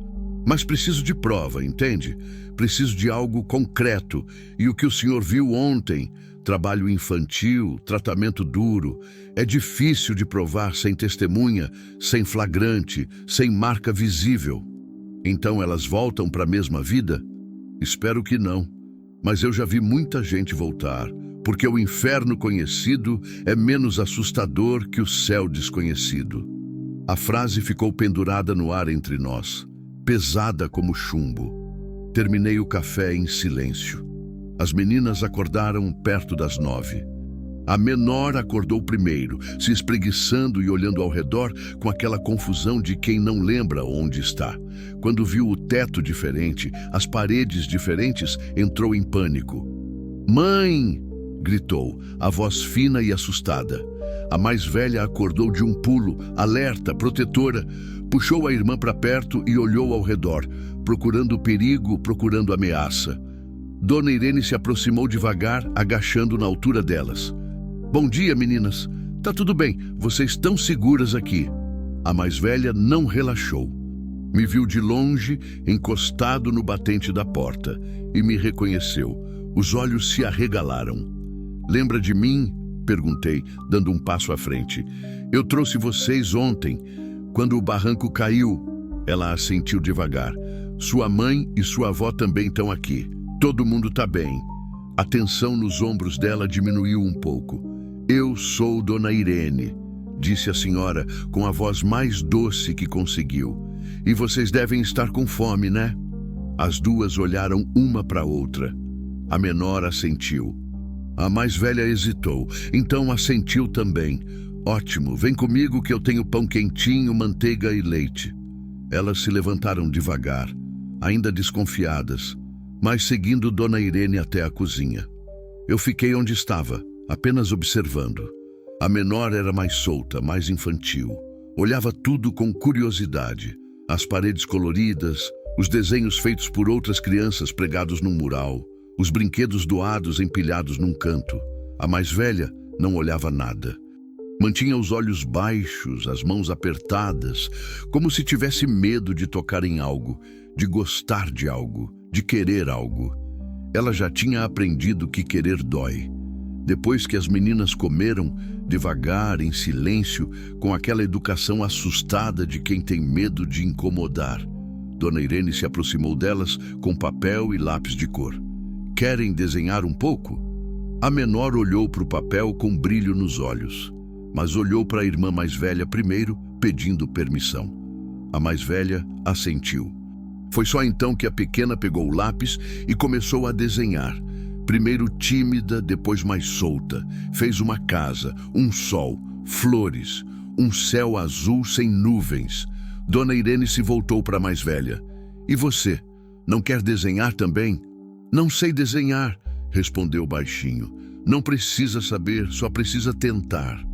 Mas preciso de prova, entende? Preciso de algo concreto. E o que o senhor viu ontem, trabalho infantil, tratamento duro, é difícil de provar sem testemunha, sem flagrante, sem marca visível. Então elas voltam para a mesma vida? Espero que não. Mas eu já vi muita gente voltar, porque o inferno conhecido é menos assustador que o céu desconhecido. A frase ficou pendurada no ar entre nós, pesada como chumbo. Terminei o café em silêncio. As meninas acordaram perto das 9. A menor acordou primeiro, se espreguiçando e olhando ao redor com aquela confusão de quem não lembra onde está. Quando viu o teto diferente, as paredes diferentes, entrou em pânico. "Mãe!" gritou, a voz fina e assustada. A mais velha acordou de um pulo, alerta, protetora. Puxou a irmã para perto e olhou ao redor, procurando perigo, procurando ameaça. Dona Irene se aproximou devagar, agachando na altura delas. "Bom dia, meninas. Tá tudo bem, vocês estão seguras aqui." A mais velha não relaxou. Me viu de longe, encostado no batente da porta, e me reconheceu. Os olhos se arregalaram. "Lembra de mim?" perguntei, dando um passo à frente. "Eu trouxe vocês ontem, quando o barranco caiu." Ela assentiu devagar. "Sua mãe e sua avó também estão aqui. Todo mundo está bem." A tensão nos ombros dela diminuiu um pouco. "Eu sou Dona Irene", disse a senhora com a voz mais doce que conseguiu. "E vocês devem estar com fome, né?" As duas olharam uma para a outra. A menor assentiu. A mais velha hesitou, então assentiu também. "Ótimo, vem comigo que eu tenho pão quentinho, manteiga e leite." Elas se levantaram devagar, ainda desconfiadas, mas seguindo Dona Irene até a cozinha. Eu fiquei onde estava, apenas observando. A menor era mais solta, mais infantil. Olhava tudo com curiosidade. As paredes coloridas, os desenhos feitos por outras crianças pregados num mural, os brinquedos doados empilhados num canto. A mais velha não olhava nada. Mantinha os olhos baixos, as mãos apertadas, como se tivesse medo de tocar em algo, de gostar de algo, de querer algo. Ela já tinha aprendido que querer dói. Depois que as meninas comeram, devagar, em silêncio, com aquela educação assustada de quem tem medo de incomodar, Dona Irene se aproximou delas com papel e lápis de cor. "Querem desenhar um pouco?" A menor olhou para o papel com brilho nos olhos, mas olhou para a irmã mais velha primeiro, pedindo permissão. A mais velha assentiu. Foi só então que a pequena pegou o lápis e começou a desenhar. Primeiro tímida, depois mais solta. Fez uma casa, um sol, flores, um céu azul sem nuvens. Dona Irene se voltou para a mais velha. "E você, não quer desenhar também?" "Não sei desenhar", respondeu baixinho. "Não precisa saber, só precisa tentar."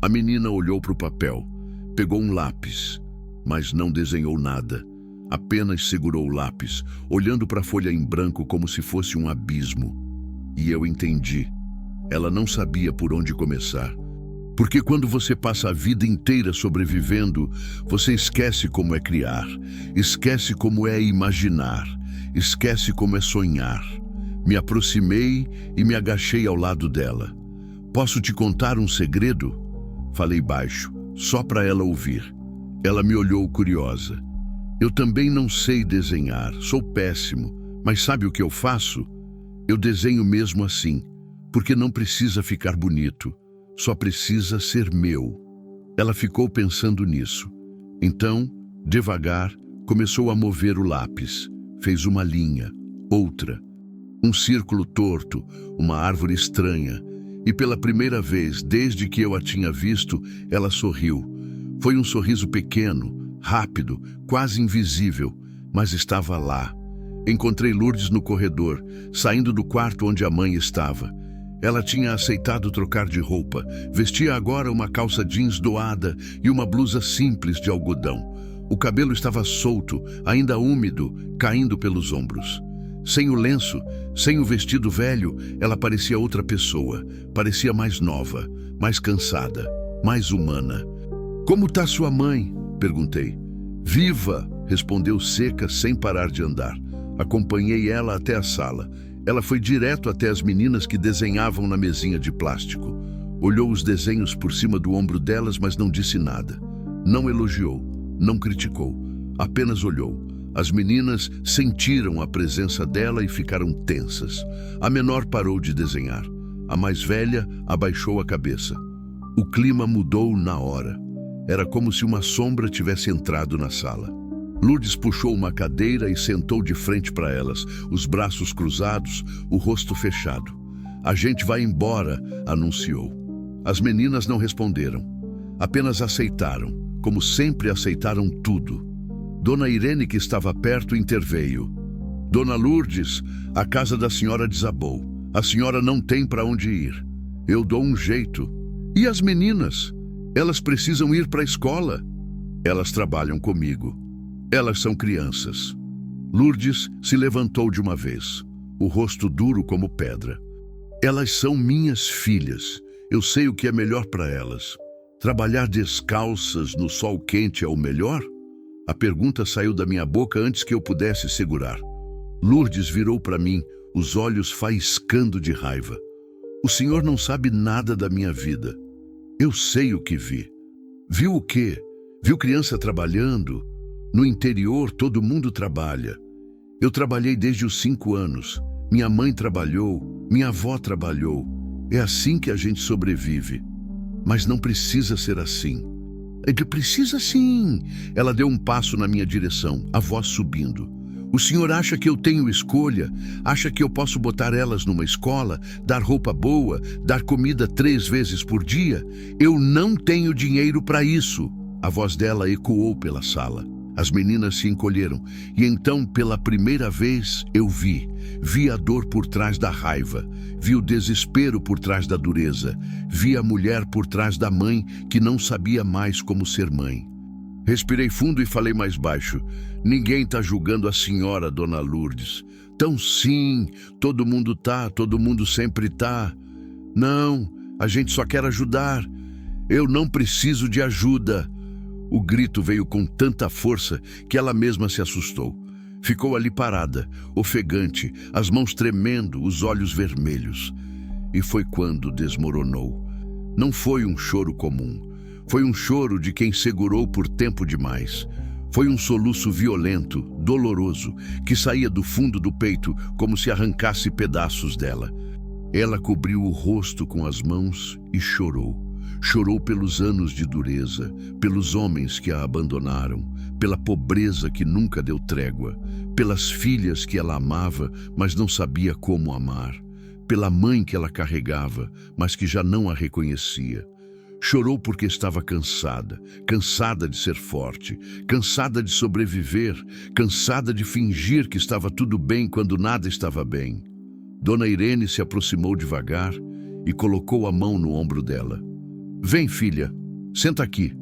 A menina olhou para o papel, pegou um lápis, mas não desenhou nada. Apenas segurou o lápis, olhando para a folha em branco como se fosse um abismo. E eu entendi. Ela não sabia por onde começar. Porque quando você passa a vida inteira sobrevivendo, você esquece como é criar, esquece como é imaginar, esquece como é sonhar. Me aproximei e me agachei ao lado dela. "Posso te contar um segredo?" Falei baixo, só para ela ouvir. Ela me olhou curiosa. "Eu também não sei desenhar, sou péssimo, mas sabe o que eu faço? Eu desenho mesmo assim, porque não precisa ficar bonito, só precisa ser meu." Ela ficou pensando nisso. Então, devagar, começou a mover o lápis. Fez uma linha, outra, um círculo torto, uma árvore estranha. E pela primeira vez, desde que eu a tinha visto, ela sorriu. Foi um sorriso pequeno, rápido, quase invisível, mas estava lá. Encontrei Lourdes no corredor, saindo do quarto onde a mãe estava. Ela tinha aceitado trocar de roupa. Vestia agora uma calça jeans doada e uma blusa simples de algodão. O cabelo estava solto, ainda úmido, caindo pelos ombros. Sem o lenço, sem o vestido velho, ela parecia outra pessoa. Parecia mais nova, mais cansada, mais humana. "Como está sua mãe?" perguntei. Viva! Respondeu seca, sem parar de andar. Acompanhei ela até a sala. Ela foi direto até as meninas que desenhavam na mesinha de plástico. Olhou os desenhos por cima do ombro delas, mas não disse nada. Não elogiou, não criticou, apenas olhou. As meninas sentiram a presença dela e ficaram tensas. A menor parou de desenhar. A mais velha abaixou a cabeça. O clima mudou na hora. Era como se uma sombra tivesse entrado na sala. Lourdes puxou uma cadeira e sentou de frente para elas, os braços cruzados, o rosto fechado. A gente vai embora, anunciou. As meninas não responderam. Apenas aceitaram, como sempre aceitaram tudo. Dona Irene, que estava perto, interveio. Dona Lourdes, a casa da senhora desabou. A senhora não tem para onde ir. Eu dou um jeito. E as meninas? Elas precisam ir para a escola. Elas trabalham comigo. Elas são crianças. Lourdes se levantou de uma vez, o rosto duro como pedra. Elas são minhas filhas. Eu sei o que é melhor para elas. Trabalhar descalças no sol quente é o melhor? A pergunta saiu da minha boca antes que eu pudesse segurar. Lourdes virou para mim, os olhos faiscando de raiva. O senhor não sabe nada da minha vida. Eu sei o que vi. Viu o quê? Viu criança trabalhando? No interior, todo mundo trabalha. Eu trabalhei desde os 5 anos. Minha mãe trabalhou, minha avó trabalhou. É assim que a gente sobrevive. Mas não precisa ser assim. Precisa sim. Ela deu um passo na minha direção, a voz subindo. O senhor acha que eu tenho escolha? Acha que eu posso botar elas numa escola, dar roupa boa, dar comida 3 vezes por dia? Eu não tenho dinheiro para isso. A voz dela ecoou pela sala. As meninas se encolheram, e então, pela primeira vez, eu vi a dor por trás da raiva, vi o desespero por trás da dureza, vi a mulher por trás da mãe que não sabia mais como ser mãe. Respirei fundo e falei mais baixo. Ninguém está julgando a senhora, Dona Lourdes. Então sim, todo mundo sempre tá. Não, a gente só quer ajudar. Eu não preciso de ajuda. O grito veio com tanta força que ela mesma se assustou. Ficou ali parada, ofegante, as mãos tremendo, os olhos vermelhos. E foi quando desmoronou. Não foi um choro comum. Foi um choro de quem segurou por tempo demais. Foi um soluço violento, doloroso, que saía do fundo do peito como se arrancasse pedaços dela. Ela cobriu o rosto com as mãos e chorou. Chorou pelos anos de dureza, pelos homens que a abandonaram, pela pobreza que nunca deu trégua, pelas filhas que ela amava, mas não sabia como amar, pela mãe que ela carregava, mas que já não a reconhecia. Chorou porque estava cansada, cansada de ser forte, cansada de sobreviver, cansada de fingir que estava tudo bem quando nada estava bem. Dona Irene se aproximou devagar e colocou a mão no ombro dela. Vem, filha, senta aqui.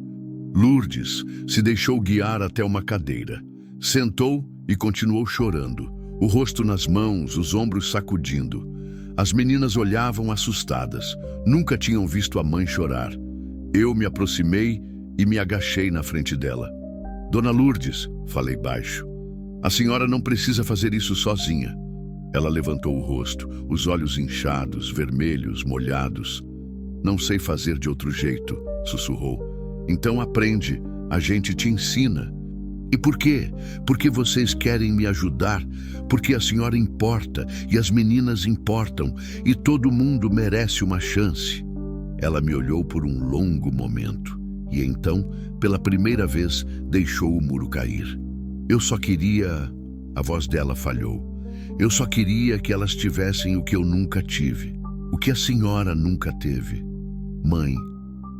Lourdes se deixou guiar até uma cadeira. Sentou e continuou chorando, o rosto nas mãos, os ombros sacudindo. As meninas olhavam assustadas, nunca tinham visto a mãe chorar. Eu me aproximei e me agachei na frente dela. Dona Lourdes, falei baixo, a senhora não precisa fazer isso sozinha. Ela levantou o rosto, os olhos inchados, vermelhos, molhados. Não sei fazer de outro jeito, sussurrou. Então aprende, a gente te ensina. E por quê? Porque vocês querem me ajudar, porque a senhora importa e as meninas importam e todo mundo merece uma chance. Ela me olhou por um longo momento e então, pela primeira vez, deixou o muro cair. Eu só queria... A voz dela falhou. Eu só queria que elas tivessem o que eu nunca tive, o que a senhora nunca teve. Mãe,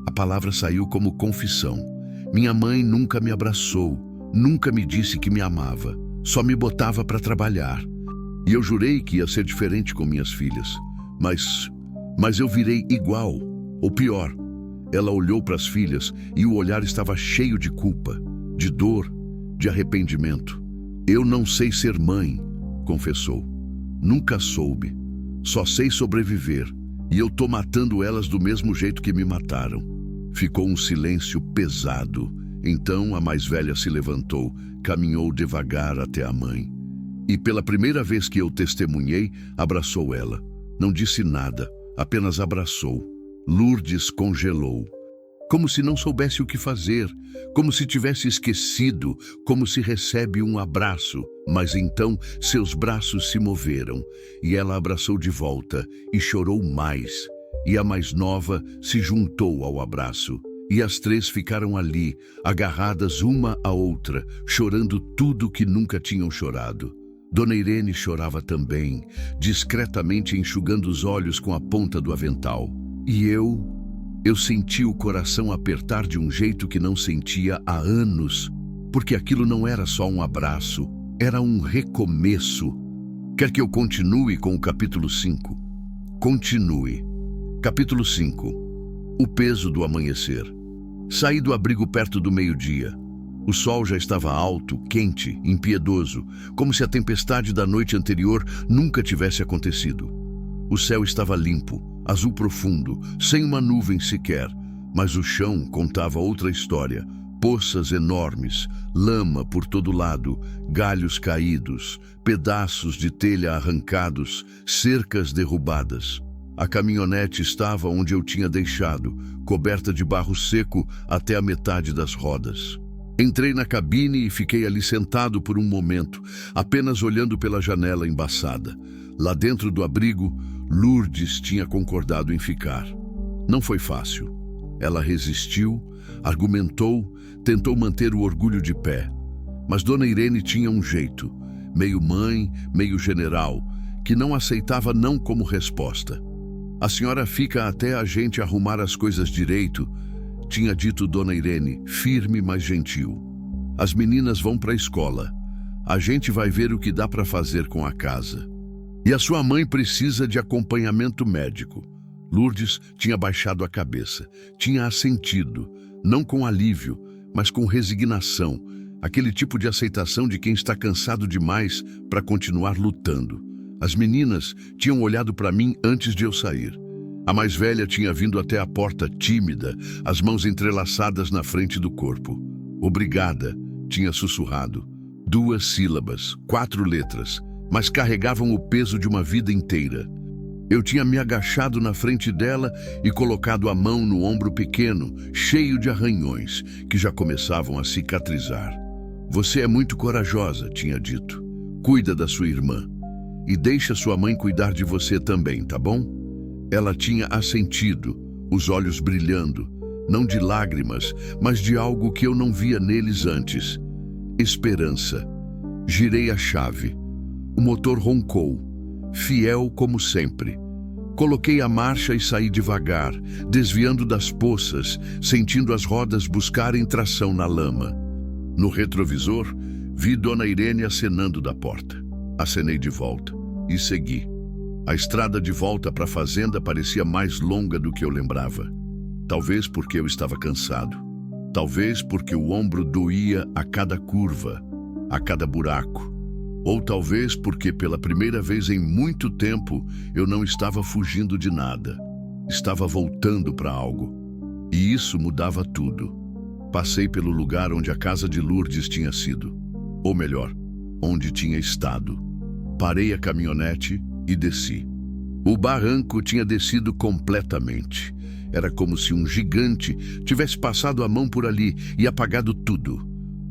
a palavra saiu como confissão. Minha mãe nunca me abraçou, nunca me disse que me amava, só me botava para trabalhar. E eu jurei que ia ser diferente com minhas filhas. Mas eu virei igual, ou pior. Ela olhou para as filhas e o olhar estava cheio de culpa, de dor, de arrependimento. Eu não sei ser mãe, confessou. Nunca soube. Só sei sobreviver. E eu tô matando elas do mesmo jeito que me mataram. Ficou um silêncio pesado, Então a mais velha se levantou, caminhou devagar até a mãe. E pela primeira vez que eu testemunhei, abraçou ela. Não disse nada, apenas abraçou. Lourdes congelou. Como se não soubesse o que fazer, como se tivesse esquecido, como se recebe um abraço. Mas então seus braços se moveram, e ela abraçou de volta e chorou mais. E a mais nova se juntou ao abraço. E as três ficaram ali, agarradas uma à outra, chorando tudo que nunca tinham chorado. Dona Irene chorava também, discretamente enxugando os olhos com a ponta do avental. E eu senti o coração apertar de um jeito que não sentia há anos, porque aquilo não era só um abraço, era um recomeço. Quer que eu continue com o capítulo 5? Continue. Capítulo 5. O peso do amanhecer. Saí do abrigo perto do meio-dia. O sol já estava alto, quente, impiedoso, como se a tempestade da noite anterior nunca tivesse acontecido. O céu estava limpo, azul profundo, sem uma nuvem sequer, mas o chão contava outra história. Poças enormes, lama por todo lado, galhos caídos, pedaços de telha arrancados, cercas derrubadas. A caminhonete estava onde eu tinha deixado, coberta de barro seco até a metade das rodas. Entrei na cabine e fiquei ali sentado por um momento, apenas olhando pela janela embaçada. Lá dentro do abrigo, Lourdes tinha concordado em ficar. Não foi fácil. Ela resistiu, argumentou, tentou manter o orgulho de pé. Mas Dona Irene tinha um jeito, meio mãe, meio general, que não aceitava não como resposta. A senhora fica até a gente arrumar as coisas direito, tinha dito Dona Irene, firme, mas gentil. As meninas vão para a escola. A gente vai ver o que dá para fazer com a casa. E a sua mãe precisa de acompanhamento médico. Lourdes tinha baixado a cabeça, tinha assentido, não com alívio, mas com resignação, aquele tipo de aceitação de quem está cansado demais para continuar lutando. As meninas tinham olhado para mim antes de eu sair. A mais velha tinha vindo até a porta tímida, as mãos entrelaçadas na frente do corpo. Obrigada, tinha sussurrado. 2 sílabas, 4 letras, mas carregavam o peso de uma vida inteira. Eu tinha me agachado na frente dela e colocado a mão no ombro pequeno, cheio de arranhões, que já começavam a cicatrizar. Você é muito corajosa, tinha dito. Cuida da sua irmã. E deixa sua mãe cuidar de você também, tá bom? Ela tinha assentido, os olhos brilhando, não de lágrimas, mas de algo que eu não via neles antes. Esperança. Girei a chave. O motor roncou, fiel como sempre. Coloquei a marcha e saí devagar, desviando das poças, sentindo as rodas buscarem tração na lama. No retrovisor, vi Dona Irene acenando da porta. Acenei de volta e segui. A estrada de volta para a fazenda parecia mais longa do que eu lembrava. Talvez porque eu estava cansado. Talvez porque o ombro doía a cada curva, a cada buraco. Ou talvez porque pela primeira vez em muito tempo eu não estava fugindo de nada. Estava voltando para algo. E isso mudava tudo. Passei pelo lugar onde a casa de Lourdes tinha sido. Ou melhor, onde tinha estado. Parei a caminhonete e desci. O barranco tinha descido completamente. Era como se um gigante tivesse passado a mão por ali e apagado tudo.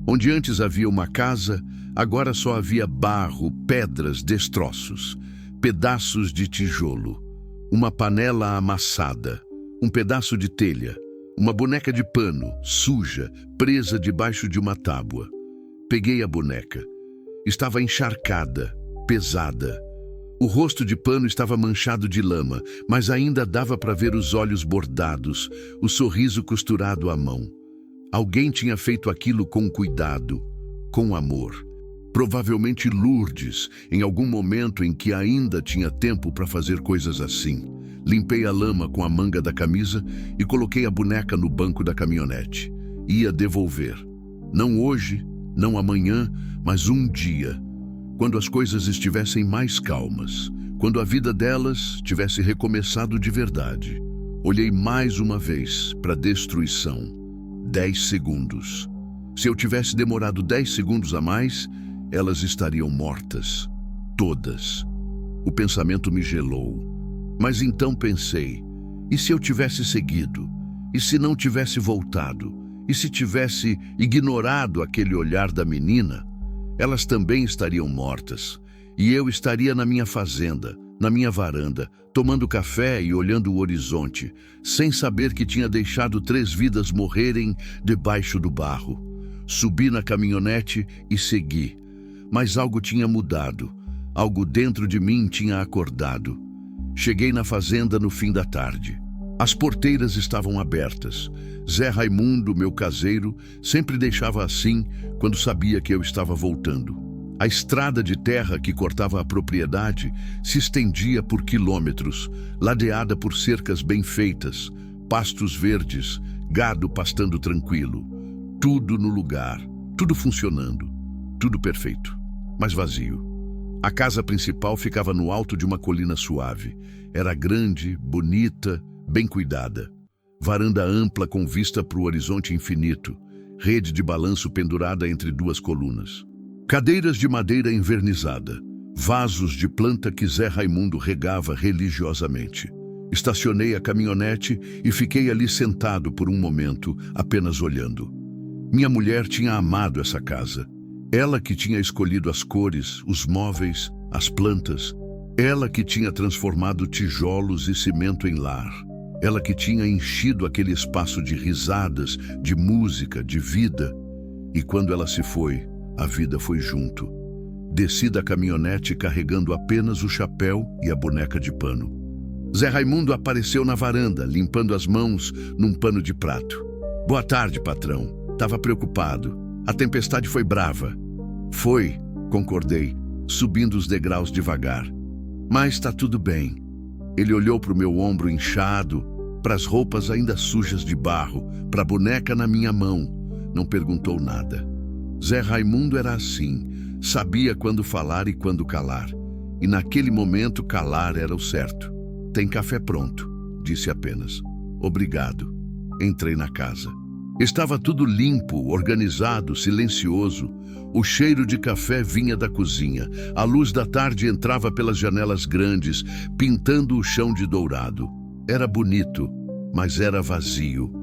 Onde antes havia uma casa, agora só havia barro, pedras, destroços, pedaços de tijolo, uma panela amassada, um pedaço de telha, uma boneca de pano, suja, presa debaixo de uma tábua. Peguei a boneca. Estava encharcada, pesada. O rosto de pano estava manchado de lama, mas ainda dava para ver os olhos bordados, o sorriso costurado à mão. Alguém tinha feito aquilo com cuidado, com amor. Provavelmente Lourdes, em algum momento em que ainda tinha tempo para fazer coisas assim. Limpei a lama com a manga da camisa e coloquei a boneca no banco da caminhonete. Ia devolver. Não hoje, não amanhã, mas um dia. Quando as coisas estivessem mais calmas. Quando a vida delas tivesse recomeçado de verdade. Olhei mais uma vez para a destruição. 10 segundos. Se eu tivesse demorado 10 segundos a mais, elas estariam mortas. Todas. O pensamento me gelou. Mas então pensei, e se eu tivesse seguido? E se não tivesse voltado? E se tivesse ignorado aquele olhar da menina? Elas também estariam mortas. E eu estaria na minha fazenda, na minha varanda, tomando café e olhando o horizonte, sem saber que tinha deixado 3 vidas morrerem debaixo do barro. Subi na caminhonete e segui. Mas algo tinha mudado. Algo dentro de mim tinha acordado. Cheguei na fazenda no fim da tarde. As porteiras estavam abertas. Zé Raimundo, meu caseiro, sempre deixava assim quando sabia que eu estava voltando. A estrada de terra que cortava a propriedade se estendia por quilômetros, ladeada por cercas bem feitas, pastos verdes, gado pastando tranquilo. Tudo no lugar, tudo funcionando, tudo perfeito, mas vazio. A casa principal ficava no alto de uma colina suave. Era grande, bonita, bem cuidada. Varanda ampla com vista para o horizonte infinito, rede de balanço pendurada entre 2 colunas. Cadeiras de madeira envernizada, vasos de planta que Zé Raimundo regava religiosamente. Estacionei a caminhonete e fiquei ali sentado por um momento, apenas olhando. Minha mulher tinha amado essa casa. Ela que tinha escolhido as cores, os móveis, as plantas. Ela que tinha transformado tijolos e cimento em lar. Ela que tinha enchido aquele espaço de risadas, de música, de vida. E quando ela se foi, a vida foi junto. Desci da caminhonete carregando apenas o chapéu e a boneca de pano. Zé Raimundo apareceu na varanda, limpando as mãos num pano de prato. Boa tarde, patrão. Tava preocupado. A tempestade foi brava. Foi, concordei, subindo os degraus devagar. Mas tá tudo bem. Ele olhou para o meu ombro inchado, para as roupas ainda sujas de barro, para a boneca na minha mão. Não perguntou nada. Zé Raimundo era assim, sabia quando falar e quando calar. E naquele momento calar era o certo. Tem café pronto, disse apenas. Obrigado. Entrei na casa. Estava tudo limpo, organizado, silencioso. O cheiro de café vinha da cozinha. A luz da tarde entrava pelas janelas grandes, pintando o chão de dourado. Era bonito, mas era vazio.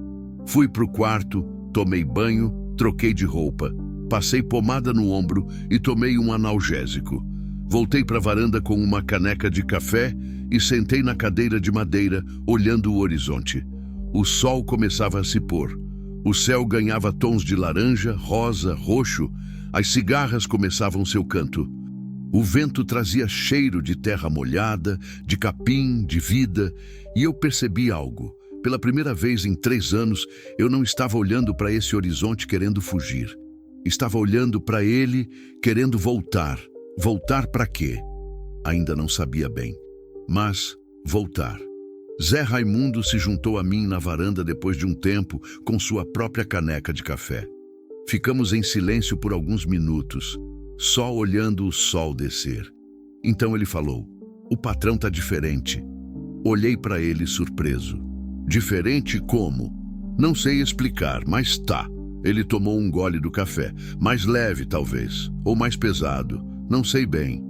Fui pro quarto, tomei banho, troquei de roupa. Passei pomada no ombro e tomei um analgésico. Voltei para a varanda com uma caneca de café e sentei na cadeira de madeira, olhando o horizonte. O sol começava a se pôr. O céu ganhava tons de laranja, rosa, roxo. As cigarras começavam seu canto. O vento trazia cheiro de terra molhada, de capim, de vida, e eu percebi algo. Pela primeira vez em 3 anos, eu não estava olhando para esse horizonte querendo fugir. Estava olhando para ele, querendo voltar. Voltar para quê? Ainda não sabia bem. Mas voltar. Zé Raimundo se juntou a mim na varanda depois de um tempo, com sua própria caneca de café. Ficamos em silêncio por alguns minutos, só olhando o sol descer. Então ele falou: "O patrão tá diferente." Olhei para ele surpreso. Diferente como? Não sei explicar, mas tá. Ele tomou um gole do café, mais leve talvez, ou mais pesado, não sei bem.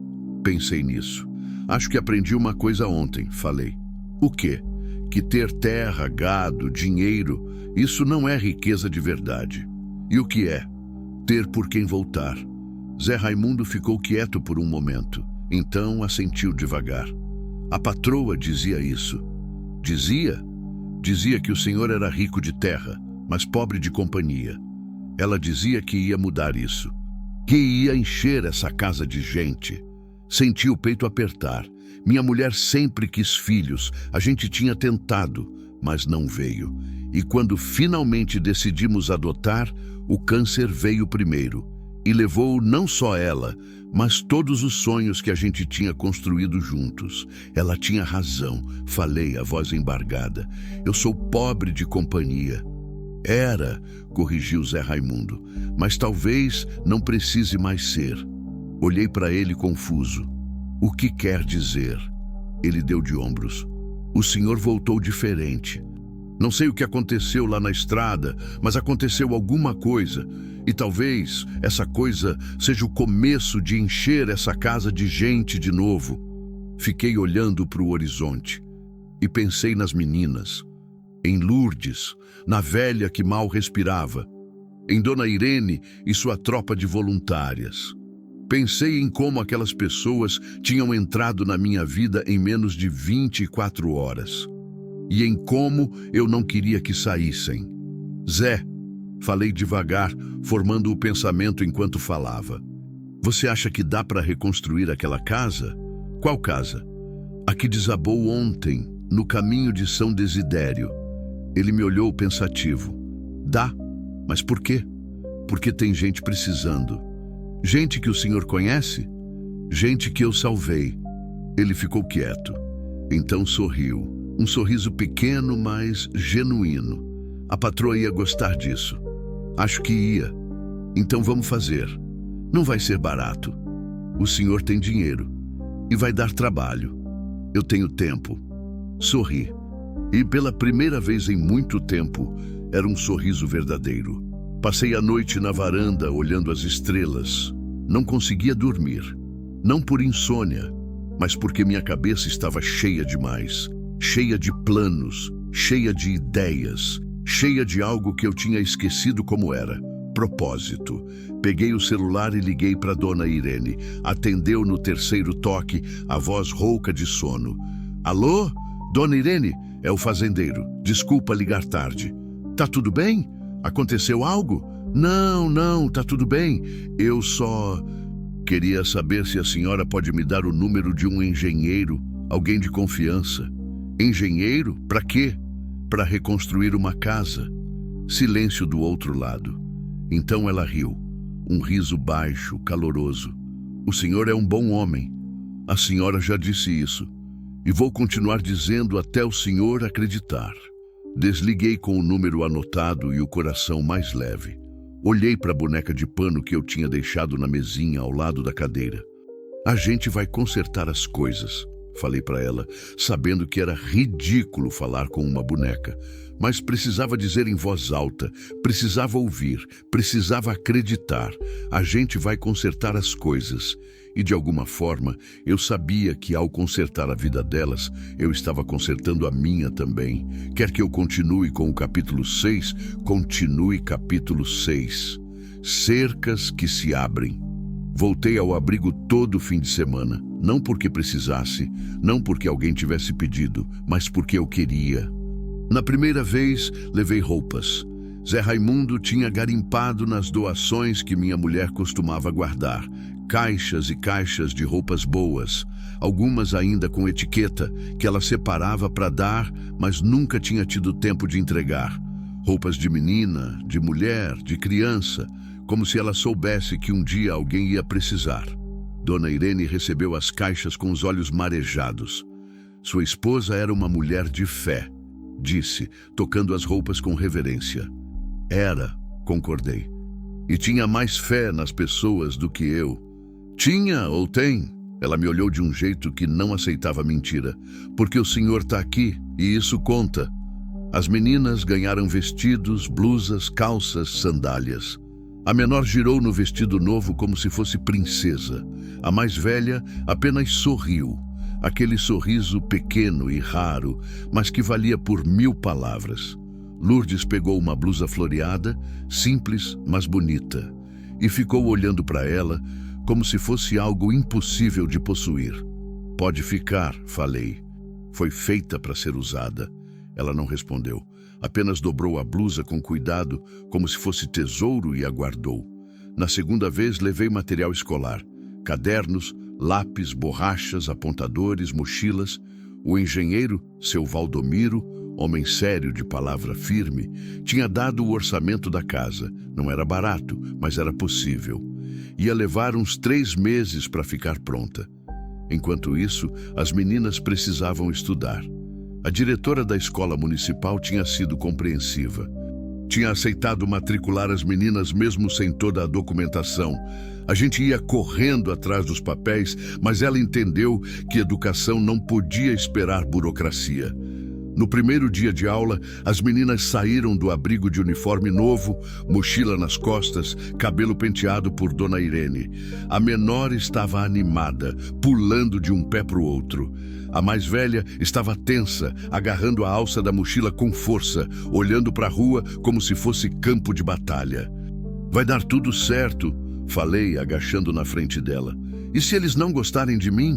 Pensei nisso. Acho que aprendi uma coisa ontem, falei. O quê? Que ter terra, gado, dinheiro, isso não é riqueza de verdade. E o que é? Ter por quem voltar. Zé Raimundo ficou quieto por um momento, então assentiu devagar. A patroa dizia isso. Dizia? Dizia que o senhor era rico de terra, mas pobre de companhia. Ela dizia que ia mudar isso, que ia encher essa casa de gente. Senti o peito apertar. Minha mulher sempre quis filhos, a gente tinha tentado, mas não veio. E quando finalmente decidimos adotar, o câncer veio primeiro. E levou não só ela, mas todos os sonhos que a gente tinha construído juntos. Ela tinha razão, falei, a voz embargada. Eu sou pobre de companhia. Era, corrigiu Zé Raimundo, mas talvez não precise mais ser. Olhei para ele confuso. O que quer dizer? Ele deu de ombros. O senhor voltou diferente. Não sei o que aconteceu lá na estrada, mas aconteceu alguma coisa. E talvez essa coisa seja o começo de encher essa casa de gente de novo. Fiquei olhando para o horizonte e pensei nas meninas, em Lourdes, na velha que mal respirava, em Dona Irene e sua tropa de voluntárias. Pensei em como aquelas pessoas tinham entrado na minha vida em menos de 24 horas. E em como eu não queria que saíssem. Zé, falei devagar, formando o pensamento enquanto falava. Você acha que dá para reconstruir aquela casa? Qual casa? A que desabou ontem, no caminho de São Desidério. Ele me olhou pensativo. Dá, mas por quê? Porque tem gente precisando. Gente que o senhor conhece? Gente que eu salvei. Ele ficou quieto. Então sorriu. Um sorriso pequeno, mas genuíno. A patroa ia gostar disso. Acho que ia. Então vamos fazer. Não vai ser barato. O senhor tem dinheiro. E vai dar trabalho. Eu tenho tempo. Sorri. E pela primeira vez em muito tempo, era um sorriso verdadeiro. Passei a noite na varanda olhando as estrelas. Não conseguia dormir. Não por insônia, mas porque minha cabeça estava cheia demais. Cheia de planos, cheia de ideias, cheia de algo que eu tinha esquecido como era. Propósito. Peguei o celular e liguei para Dona Irene. Atendeu no terceiro toque, a voz rouca de sono. Alô? Dona Irene? É o fazendeiro. Desculpa ligar tarde. Tá tudo bem? Aconteceu algo? Não, tá tudo bem. Eu só queria saber se a senhora pode me dar o número de um engenheiro, alguém de confiança. Engenheiro? Para quê? Para reconstruir uma casa. Silêncio do outro lado. Então ela riu. Um riso baixo, caloroso. O senhor é um bom homem. A senhora já disse isso. E vou continuar dizendo até o senhor acreditar. Desliguei com o número anotado e o coração mais leve. Olhei para a boneca de pano que eu tinha deixado na mesinha ao lado da cadeira. A gente vai consertar as coisas, falei para ela, sabendo que era ridículo falar com uma boneca. Mas precisava dizer em voz alta, precisava ouvir, precisava acreditar. A gente vai consertar as coisas. E de alguma forma, eu sabia que ao consertar a vida delas, eu estava consertando a minha também. Quer que eu continue com o capítulo 6, continue capítulo 6. Cercas que se abrem. Voltei ao abrigo todo fim de semana, não porque precisasse, não porque alguém tivesse pedido, mas porque eu queria. Na primeira vez, levei roupas. Zé Raimundo tinha garimpado nas doações que minha mulher costumava guardar. Caixas e caixas de roupas boas, algumas ainda com etiqueta, que ela separava para dar, mas nunca tinha tido tempo de entregar. Roupas de menina, de mulher, de criança, como se ela soubesse que um dia alguém ia precisar. Dona Irene recebeu as caixas com os olhos marejados. Sua esposa era uma mulher de fé, disse, tocando as roupas com reverência. Era, concordei. E tinha mais fé nas pessoas do que eu. Tinha ou tem? Ela me olhou de um jeito que não aceitava mentira. Porque o senhor está aqui e isso conta. As meninas ganharam vestidos, blusas, calças, sandálias. A menor girou no vestido novo como se fosse princesa. A mais velha apenas sorriu. Aquele sorriso pequeno e raro, mas que valia por 1000 palavras. Lourdes pegou uma blusa floreada, simples, mas bonita, e ficou olhando para ela como se fosse algo impossível de possuir. Pode ficar, falei. Foi feita para ser usada. Ela não respondeu. Apenas dobrou a blusa com cuidado, como se fosse tesouro, e a guardou. Na segunda vez, levei material escolar. Cadernos, lápis, borrachas, apontadores, mochilas. O engenheiro, seu Valdomiro, homem sério de palavra firme, tinha dado o orçamento da casa. Não era barato, mas era possível. Ia levar uns 3 meses para ficar pronta. Enquanto isso, as meninas precisavam estudar. A diretora da escola municipal tinha sido compreensiva. Tinha aceitado matricular as meninas mesmo sem toda a documentação. A gente ia correndo atrás dos papéis, mas ela entendeu que educação não podia esperar burocracia. No primeiro dia de aula, as meninas saíram do abrigo de uniforme novo, mochila nas costas, cabelo penteado por Dona Irene. A menor estava animada, pulando de um pé para o outro. A mais velha estava tensa, agarrando a alça da mochila com força, olhando para a rua como se fosse campo de batalha. Vai dar tudo certo, falei, agachando na frente dela. E se eles não gostarem de mim?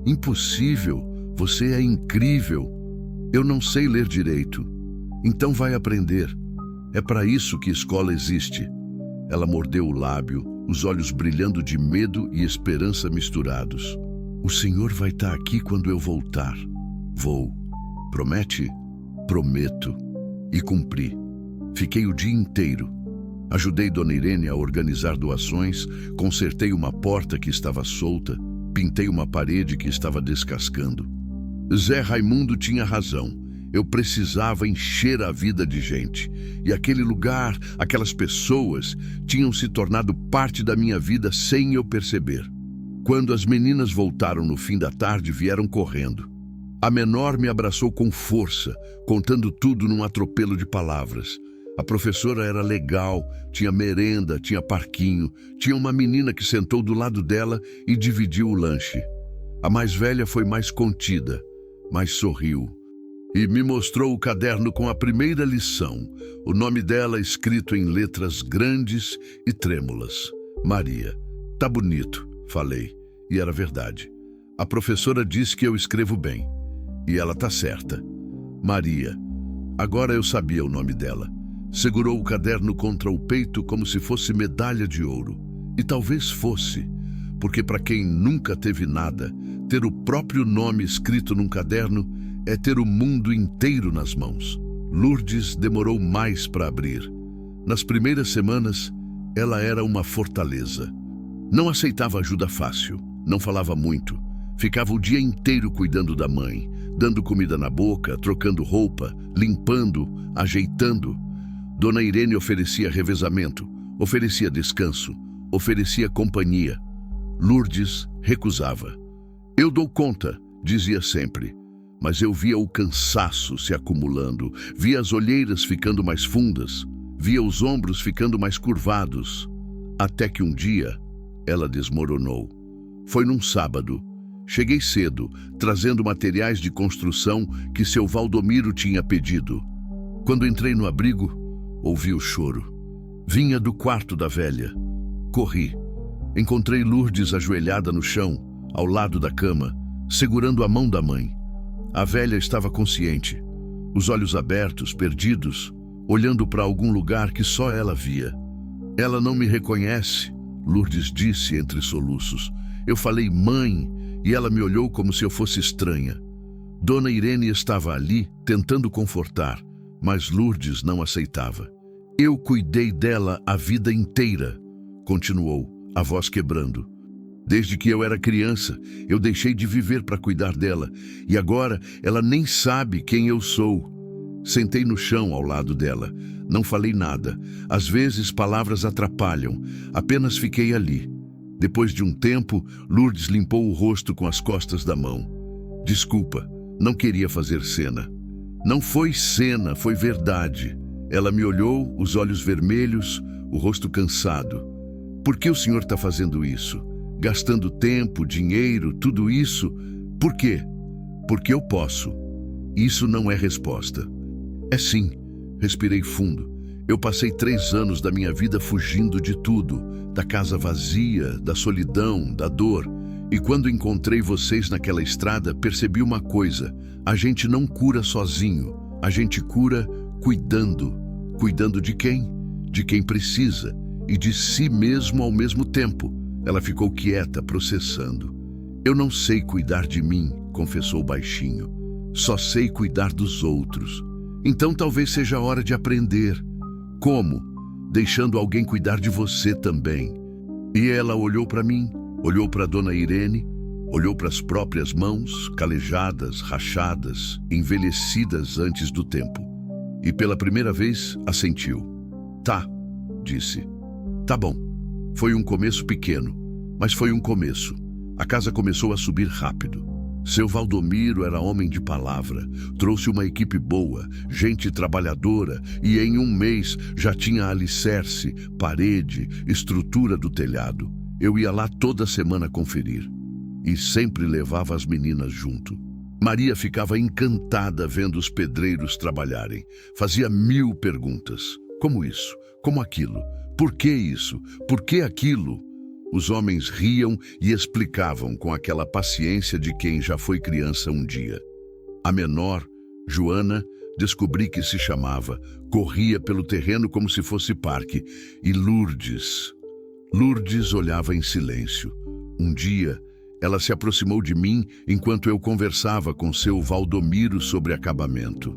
Impossível, você é incrível. Eu não sei ler direito. Então vai aprender. É para isso que escola existe. Ela mordeu o lábio, os olhos brilhando de medo e esperança misturados. O senhor vai estar aqui quando eu voltar. Vou. Promete? Prometo. E cumpri. Fiquei o dia inteiro. Ajudei Dona Irene a organizar doações, consertei uma porta que estava solta, pintei uma parede que estava descascando. Zé Raimundo tinha razão. Eu precisava encher a vida de gente. E aquele lugar, aquelas pessoas, tinham se tornado parte da minha vida sem eu perceber. Quando as meninas voltaram no fim da tarde, vieram correndo. A menor me abraçou com força, contando tudo num atropelo de palavras. A professora era legal, tinha merenda, tinha parquinho, tinha uma menina que sentou do lado dela e dividiu o lanche. A mais velha foi mais contida, mas sorriu. E me mostrou o caderno com a primeira lição, o nome dela escrito em letras grandes e trêmulas. Maria. Tá bonito, falei, e era verdade. A professora disse que eu escrevo bem, e ela tá certa. Maria. Agora eu sabia o nome dela. Segurou o caderno contra o peito como se fosse medalha de ouro. E talvez fosse, porque para quem nunca teve nada, ter o próprio nome escrito num caderno é ter o mundo inteiro nas mãos. Lourdes demorou mais para abrir. Nas primeiras semanas, ela era uma fortaleza. Não aceitava ajuda fácil, não falava muito. Ficava o dia inteiro cuidando da mãe, dando comida na boca, trocando roupa, limpando, ajeitando. Dona Irene oferecia revezamento, oferecia descanso, oferecia companhia. Lourdes recusava. Eu dou conta, dizia sempre. Mas eu via o cansaço se acumulando, via as olheiras ficando mais fundas, via os ombros ficando mais curvados. Até que um dia, ela desmoronou. Foi num sábado. Cheguei cedo, trazendo materiais de construção que seu Valdomiro tinha pedido. Quando entrei no abrigo, ouvi o choro. Vinha do quarto da velha. Corri. Encontrei Lourdes ajoelhada no chão, ao lado da cama, segurando a mão da mãe. A velha estava consciente, os olhos abertos, perdidos, olhando para algum lugar que só ela via. Ela não me reconhece, Lourdes disse entre soluços. Eu falei mãe e ela me olhou como se eu fosse estranha. Dona Irene estava ali, tentando confortar, mas Lourdes não aceitava. Eu cuidei dela a vida inteira, continuou, a voz quebrando. Desde que eu era criança, eu deixei de viver para cuidar dela, e agora ela nem sabe quem eu sou. Sentei no chão ao lado dela. Não falei nada. Às vezes palavras atrapalham. Apenas fiquei ali. Depois de um tempo, Lourdes limpou o rosto com as costas da mão. Desculpa, não queria fazer cena. Não foi cena, foi verdade. Ela me olhou, os olhos vermelhos, o rosto cansado. Por que o senhor está fazendo isso? Gastando tempo, dinheiro, tudo isso? Por quê? Porque eu posso. Isso não é resposta. É sim. Respirei fundo. Eu passei 3 anos da minha vida fugindo de tudo, da casa vazia, da solidão, da dor. E quando encontrei vocês naquela estrada, percebi uma coisa. A gente não cura sozinho. A gente cura cuidando. Cuidando de quem? De quem precisa. E de si mesmo ao mesmo tempo. Ela ficou quieta, processando. Eu não sei cuidar de mim, confessou baixinho. Só sei cuidar dos outros. Então talvez seja a hora de aprender. Como? Deixando alguém cuidar de você também. E ela olhou para mim, olhou para Dona Irene, olhou para as próprias mãos, calejadas, rachadas, envelhecidas antes do tempo. E pela primeira vez assentiu. Tá, disse. Tá bom. Foi um começo pequeno, mas foi um começo. A casa começou a subir rápido. Seu Valdomiro era homem de palavra, trouxe uma equipe boa, gente trabalhadora e em um mês já tinha alicerce, parede, estrutura do telhado. Eu ia lá toda semana conferir e sempre levava as meninas junto. Maria ficava encantada vendo os pedreiros trabalharem. Fazia 1000 perguntas. Como isso? Como aquilo? Por que isso? Por que aquilo? Os homens riam e explicavam com aquela paciência de quem já foi criança um dia. A menor, Joana, descobri que se chamava, corria pelo terreno como se fosse parque. E Lourdes olhava em silêncio. Um dia, ela se aproximou de mim enquanto eu conversava com seu Valdomiro sobre acabamento.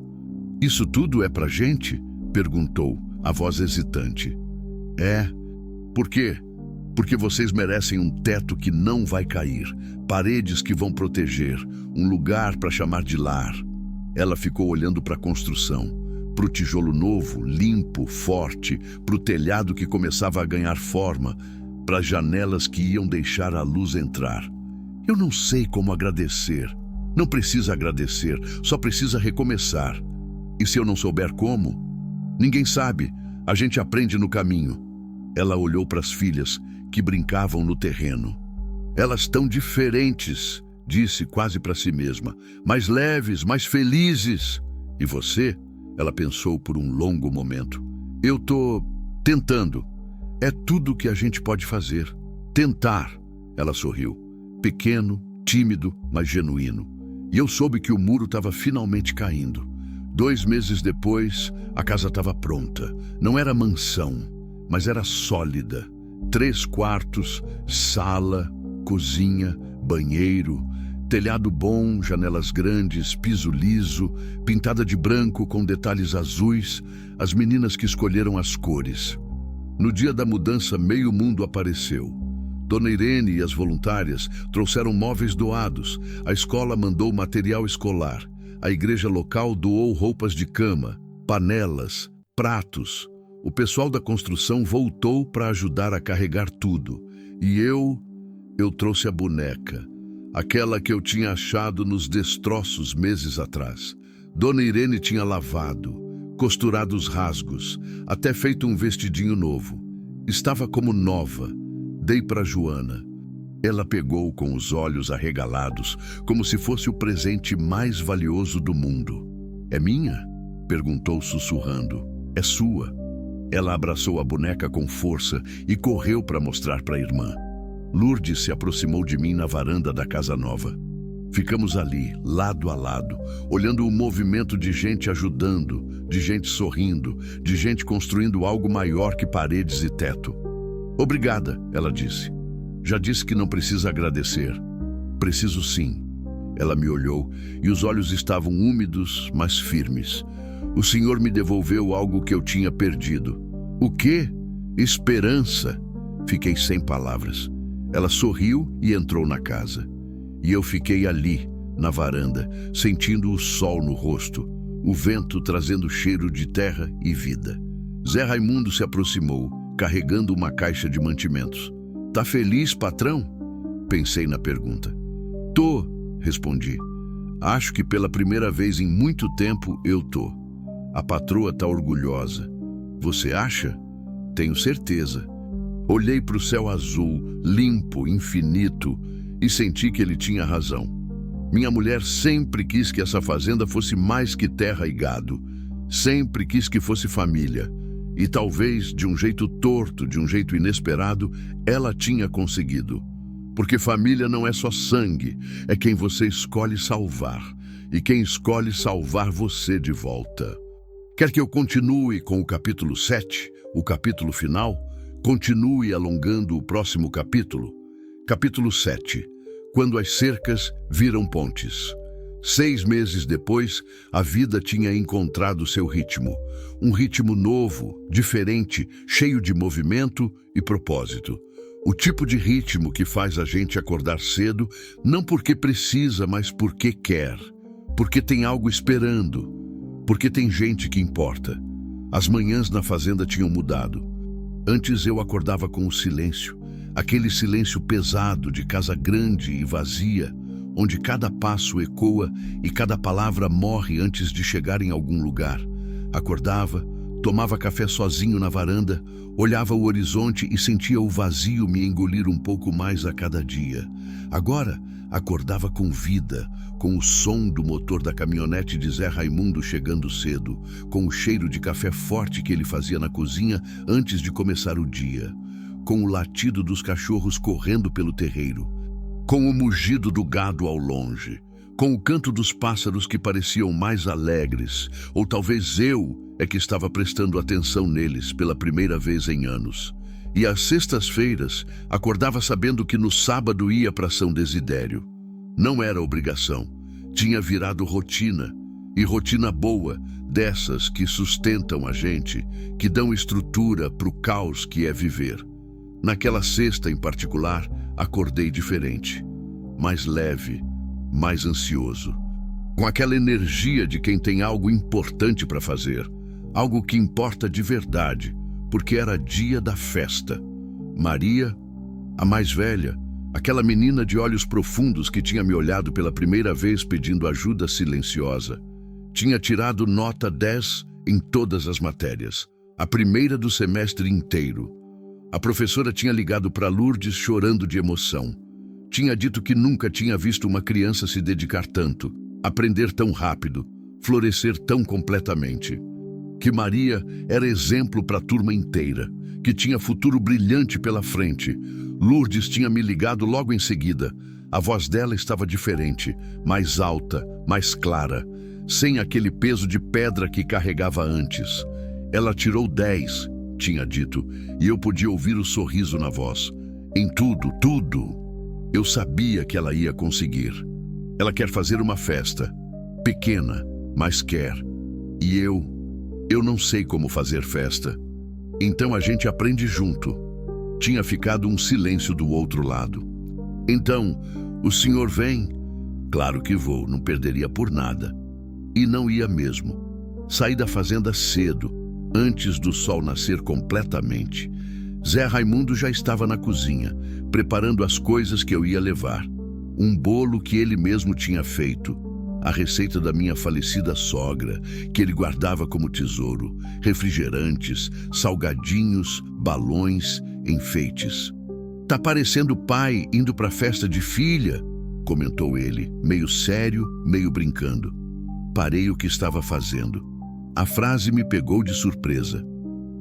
"Isso tudo é pra gente?" perguntou, a voz hesitante. "É. Por quê? Porque vocês merecem um teto que não vai cair, paredes que vão proteger, um lugar para chamar de lar." Ela ficou olhando para a construção, para o tijolo novo, limpo, forte, para o telhado que começava a ganhar forma, para as janelas que iam deixar a luz entrar. "Eu não sei como agradecer." "Não precisa agradecer, só precisa recomeçar." "E se eu não souber como?" "Ninguém sabe, a gente aprende no caminho." Ela olhou para as filhas, que brincavam no terreno. "Elas estão diferentes", disse quase para si mesma. "Mais leves, mais felizes." "E você?" Ela pensou por um longo momento. "Eu tô tentando. É tudo o que a gente pode fazer. Tentar." Ela sorriu. Pequeno, tímido, mas genuíno. E eu soube que o muro estava finalmente caindo. 2 meses depois, a casa estava pronta. Não era mansão, mas era sólida. 3 quartos, sala, cozinha, banheiro, telhado bom, janelas grandes, piso liso, pintada de branco com detalhes azuis, as meninas que escolheram as cores. No dia da mudança, meio mundo apareceu. Dona Irene e as voluntárias trouxeram móveis doados, a escola mandou material escolar, a igreja local doou roupas de cama, panelas, pratos. O pessoal da construção voltou para ajudar a carregar tudo. E eu trouxe a boneca, aquela que eu tinha achado nos destroços meses atrás. Dona Irene tinha lavado, costurado os rasgos, até feito um vestidinho novo. Estava como nova. Dei para Joana. Ela pegou com os olhos arregalados, como se fosse o presente mais valioso do mundo. "É minha?" perguntou sussurrando. "É sua." Ela abraçou a boneca com força e correu para mostrar para a irmã. Lourdes se aproximou de mim na varanda da casa nova. Ficamos ali, lado a lado, olhando o movimento de gente ajudando, de gente sorrindo, de gente construindo algo maior que paredes e teto. "Obrigada", ela disse. "Já disse que não precisa agradecer." "Preciso sim." Ela me olhou e os olhos estavam úmidos, mas firmes. "O Senhor me devolveu algo que eu tinha perdido." "O quê?" "Esperança." Fiquei sem palavras. Ela sorriu e entrou na casa. E eu fiquei ali, na varanda, sentindo o sol no rosto, o vento trazendo cheiro de terra e vida. Zé Raimundo se aproximou, carregando uma caixa de mantimentos. "Tá feliz, patrão?" Pensei na pergunta. "Tô", respondi. "Acho que pela primeira vez em muito tempo eu tô." "A patroa tá orgulhosa." "Você acha?" "Tenho certeza." Olhei para o céu azul, limpo, infinito, e senti que ele tinha razão. Minha mulher sempre quis que essa fazenda fosse mais que terra e gado. Sempre quis que fosse família. E talvez, de um jeito torto, de um jeito inesperado, ela tinha conseguido. Porque família não é só sangue, é quem você escolhe salvar. E quem escolhe salvar você de volta. Quer que eu continue com o capítulo 7, o capítulo final? Continue alongando o próximo capítulo? Capítulo 7. Quando as cercas viram pontes. 6 meses depois, a vida tinha encontrado seu ritmo. Um ritmo novo, diferente, cheio de movimento e propósito. O tipo de ritmo que faz a gente acordar cedo, não porque precisa, mas porque quer. Porque tem algo esperando. Porque tem gente que importa. As manhãs na fazenda tinham mudado. Antes eu acordava com o silêncio, aquele silêncio pesado de casa grande e vazia, onde cada passo ecoa e cada palavra morre antes de chegar em algum lugar. Acordava, tomava café sozinho na varanda, olhava o horizonte e sentia o vazio me engolir um pouco mais a cada dia. Agora, acordava com vida, com o som do motor da caminhonete de Zé Raimundo chegando cedo, com o cheiro de café forte que ele fazia na cozinha antes de começar o dia, com o latido dos cachorros correndo pelo terreiro, com o mugido do gado ao longe, com o canto dos pássaros que pareciam mais alegres, ou talvez eu é que estava prestando atenção neles pela primeira vez em anos. E às sextas-feiras, acordava sabendo que no sábado ia para São Desidério. Não era obrigação, tinha virado rotina, e rotina boa, dessas que sustentam a gente, que dão estrutura para o caos que é viver. Naquela sexta em particular, acordei diferente, mais leve, mais ansioso, com aquela energia de quem tem algo importante para fazer, algo que importa de verdade, porque era dia da festa. Maria, a mais velha, aquela menina de olhos profundos que tinha me olhado pela primeira vez pedindo ajuda silenciosa, tinha tirado nota 10 em todas as matérias, a primeira do semestre inteiro. A professora tinha ligado para Lourdes chorando de emoção. Tinha dito que nunca tinha visto uma criança se dedicar tanto, aprender tão rápido, florescer tão completamente. Que Maria era exemplo para a turma inteira, que tinha futuro brilhante pela frente. Lourdes tinha me ligado logo em seguida. A voz dela estava diferente, mais alta, mais clara, sem aquele peso de pedra que carregava antes. Ela tirou 10, tinha dito, e eu podia ouvir o sorriso na voz. Em tudo, tudo. Eu sabia que ela ia conseguir. Ela quer fazer uma festa, pequena, mas quer. E eu não sei como fazer festa. Então a gente aprende junto. Tinha ficado um silêncio do outro lado. Então, o senhor vem? Claro que vou, não perderia por nada. E não ia mesmo. Saí da fazenda cedo, antes do sol nascer completamente. Zé Raimundo já estava na cozinha, preparando as coisas que eu ia levar. Um bolo que ele mesmo tinha feito, a receita da minha falecida sogra, que ele guardava como tesouro, refrigerantes, salgadinhos, balões, enfeites. Tá parecendo pai indo para a festa de filha, comentou ele, meio sério, meio brincando. Parei o que estava fazendo. A frase me pegou de surpresa.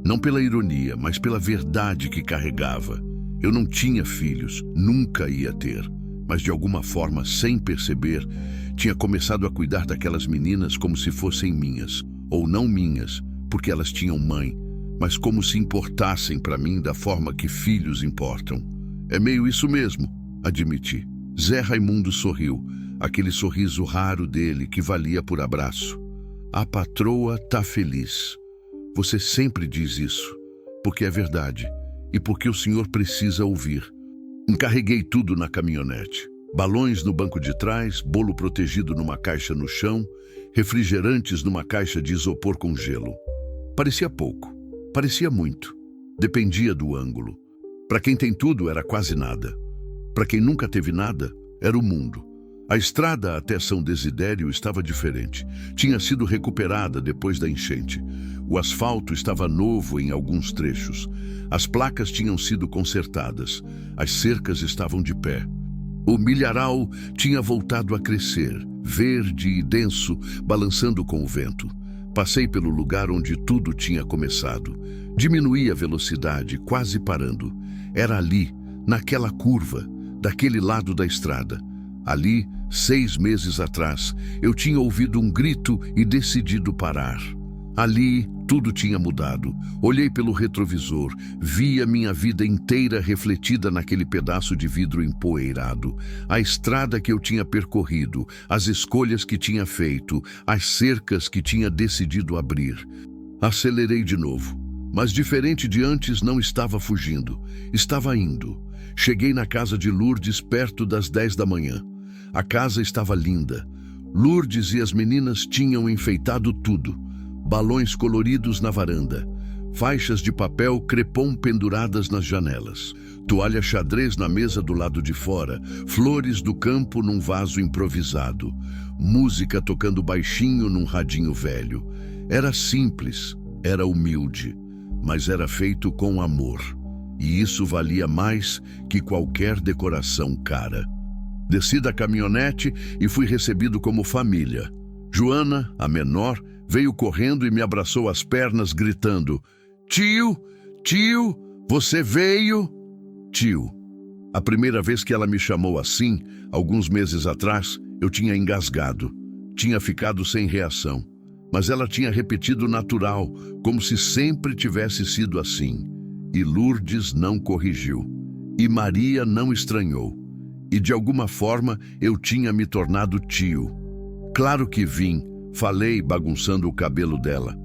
Não pela ironia, mas pela verdade que carregava. Eu não tinha filhos, nunca ia ter, mas de alguma forma, sem perceber, tinha começado a cuidar daquelas meninas como se fossem minhas, ou não minhas, porque elas tinham mãe, mas como se importassem para mim da forma que filhos importam. É meio isso mesmo, admiti. Zé Raimundo sorriu, aquele sorriso raro dele que valia por abraço. A patroa tá feliz. Você sempre diz isso, porque é verdade e porque o senhor precisa ouvir. Encarreguei tudo na caminhonete. Balões no banco de trás, bolo protegido numa caixa no chão, refrigerantes numa caixa de isopor com gelo. Parecia pouco, parecia muito. Dependia do ângulo. Para quem tem tudo, era quase nada. Para quem nunca teve nada, era o mundo. A estrada até São Desidério estava diferente. Tinha sido recuperada depois da enchente. O asfalto estava novo em alguns trechos. As placas tinham sido consertadas. As cercas estavam de pé. O milharal tinha voltado a crescer, verde e denso, balançando com o vento. Passei pelo lugar onde tudo tinha começado. Diminuí a velocidade, quase parando. Era ali, naquela curva, daquele lado da estrada. Ali, 6 meses atrás, eu tinha ouvido um grito e decidido parar. Ali, tudo tinha mudado. Olhei pelo retrovisor, vi a minha vida inteira refletida naquele pedaço de vidro empoeirado. A estrada que eu tinha percorrido, as escolhas que tinha feito, as cercas que tinha decidido abrir. Acelerei de novo, mas diferente de antes, não estava fugindo. Estava indo. Cheguei na casa de Lourdes perto das 10 da manhã. A casa estava linda. Lourdes e as meninas tinham enfeitado tudo. Balões coloridos na varanda, faixas de papel crepom penduradas nas janelas. Toalha xadrez na mesa do lado de fora, flores do campo num vaso improvisado, música tocando baixinho num radinho velho. Era simples, era humilde, mas era feito com amor. E isso valia mais que qualquer decoração cara. Desci da caminhonete e fui recebido como família. Joana, a menor, veio correndo e me abraçou as pernas, gritando: "Tio, tio, você veio?" Tio. A primeira vez que ela me chamou assim, alguns meses atrás, eu tinha engasgado. Tinha ficado sem reação. Mas ela tinha repetido natural, como se sempre tivesse sido assim. E Lourdes não corrigiu. E Maria não estranhou. E de alguma forma eu tinha me tornado tio. Claro que vim, falei bagunçando o cabelo dela.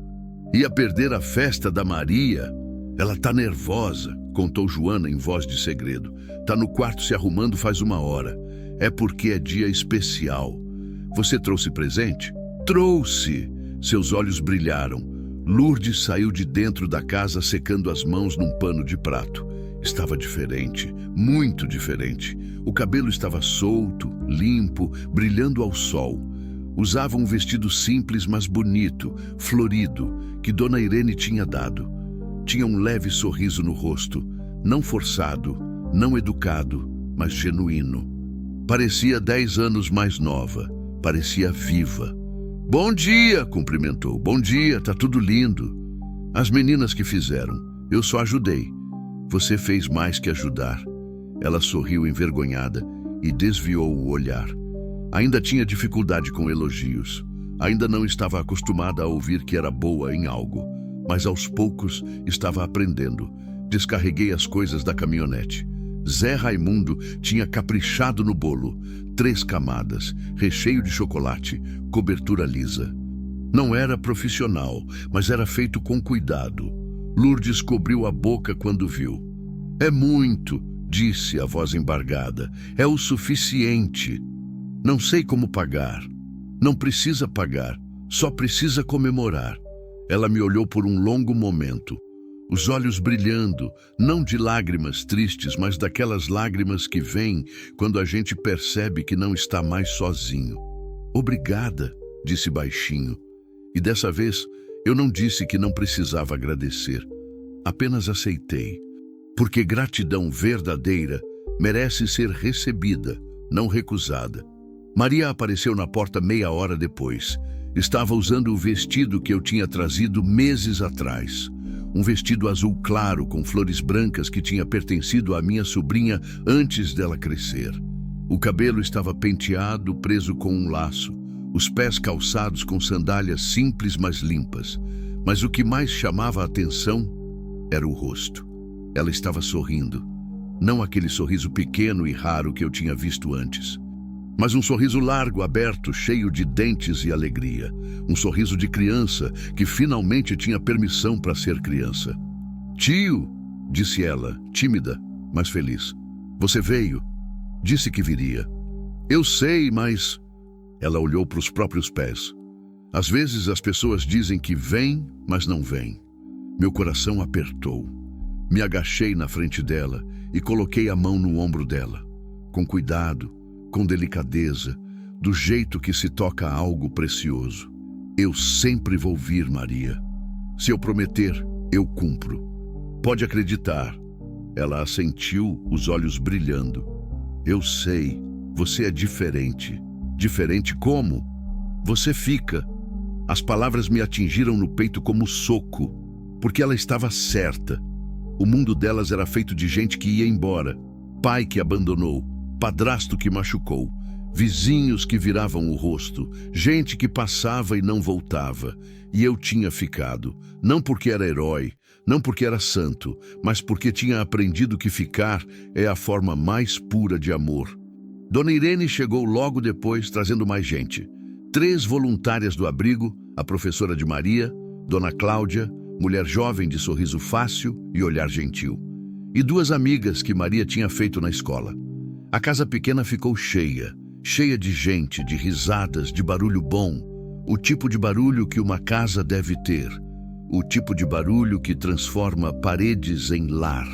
Ia perder a festa da Maria. Ela tá nervosa, contou Joana em voz de segredo. Tá no quarto se arrumando faz uma hora. É porque é dia especial. Você trouxe presente? Trouxe! Seus olhos brilharam. Lourdes saiu de dentro da casa secando as mãos num pano de prato. Estava diferente, muito diferente. O cabelo estava solto, limpo, brilhando ao sol. Usava um vestido simples, mas bonito, florido, que Dona Irene tinha dado. Tinha um leve sorriso no rosto, não forçado, não educado, mas genuíno. Parecia 10 anos mais nova, parecia viva. "Bom dia", cumprimentou. "Bom dia, tá tudo lindo." "As meninas que fizeram, eu só ajudei." "Você fez mais que ajudar." Ela sorriu envergonhada e desviou o olhar. Ainda tinha dificuldade com elogios. Ainda não estava acostumada a ouvir que era boa em algo. Mas aos poucos estava aprendendo. Descarreguei as coisas da caminhonete. Zé Raimundo tinha caprichado no bolo. 3 camadas, recheio de chocolate, cobertura lisa. Não era profissional, mas era feito com cuidado. Lourdes cobriu a boca quando viu. "É muito", disse a voz embargada. "É o suficiente. Não sei como pagar." "Não precisa pagar, só precisa comemorar." Ela me olhou por um longo momento, os olhos brilhando, não de lágrimas tristes, mas daquelas lágrimas que vêm quando a gente percebe que não está mais sozinho. "Obrigada", disse baixinho. E dessa vez eu não disse que não precisava agradecer. Apenas aceitei. Porque gratidão verdadeira merece ser recebida, não recusada. Maria apareceu na porta meia hora depois. Estava usando o vestido que eu tinha trazido meses atrás. Um vestido azul claro com flores brancas que tinha pertencido à minha sobrinha antes dela crescer. O cabelo estava penteado, preso com um laço. Os pés calçados com sandálias simples, mas limpas. Mas o que mais chamava a atenção era o rosto. Ela estava sorrindo. Não aquele sorriso pequeno e raro que eu tinha visto antes. Mas um sorriso largo, aberto, cheio de dentes e alegria. Um sorriso de criança que finalmente tinha permissão para ser criança. "Tio", disse ela, tímida, mas feliz. "Você veio. Disse que viria." "Eu sei, mas..." Ela olhou para os próprios pés. Às vezes as pessoas dizem que vêm, mas não vêm. Meu coração apertou. Me agachei na frente dela e coloquei a mão no ombro dela. Com cuidado, com delicadeza, do jeito que se toca algo precioso. "Eu sempre vou vir, Maria. Se eu prometer, eu cumpro. Pode acreditar." Ela assentiu, os olhos brilhando. "Eu sei, você é diferente." "Diferente como?" "Você fica." As palavras me atingiram no peito como soco, porque ela estava certa. O mundo delas era feito de gente que ia embora, pai que abandonou, padrasto que machucou, vizinhos que viravam o rosto, gente que passava e não voltava. E eu tinha ficado, não porque era herói, não porque era santo, mas porque tinha aprendido que ficar é a forma mais pura de amor. Dona Irene chegou logo depois, trazendo mais gente. 3 voluntárias do abrigo, a professora de Maria, Dona Cláudia, mulher jovem de sorriso fácil e olhar gentil, e 2 amigas que Maria tinha feito na escola. A casa pequena ficou cheia, cheia de gente, de risadas, de barulho bom, o tipo de barulho que uma casa deve ter, o tipo de barulho que transforma paredes em lar,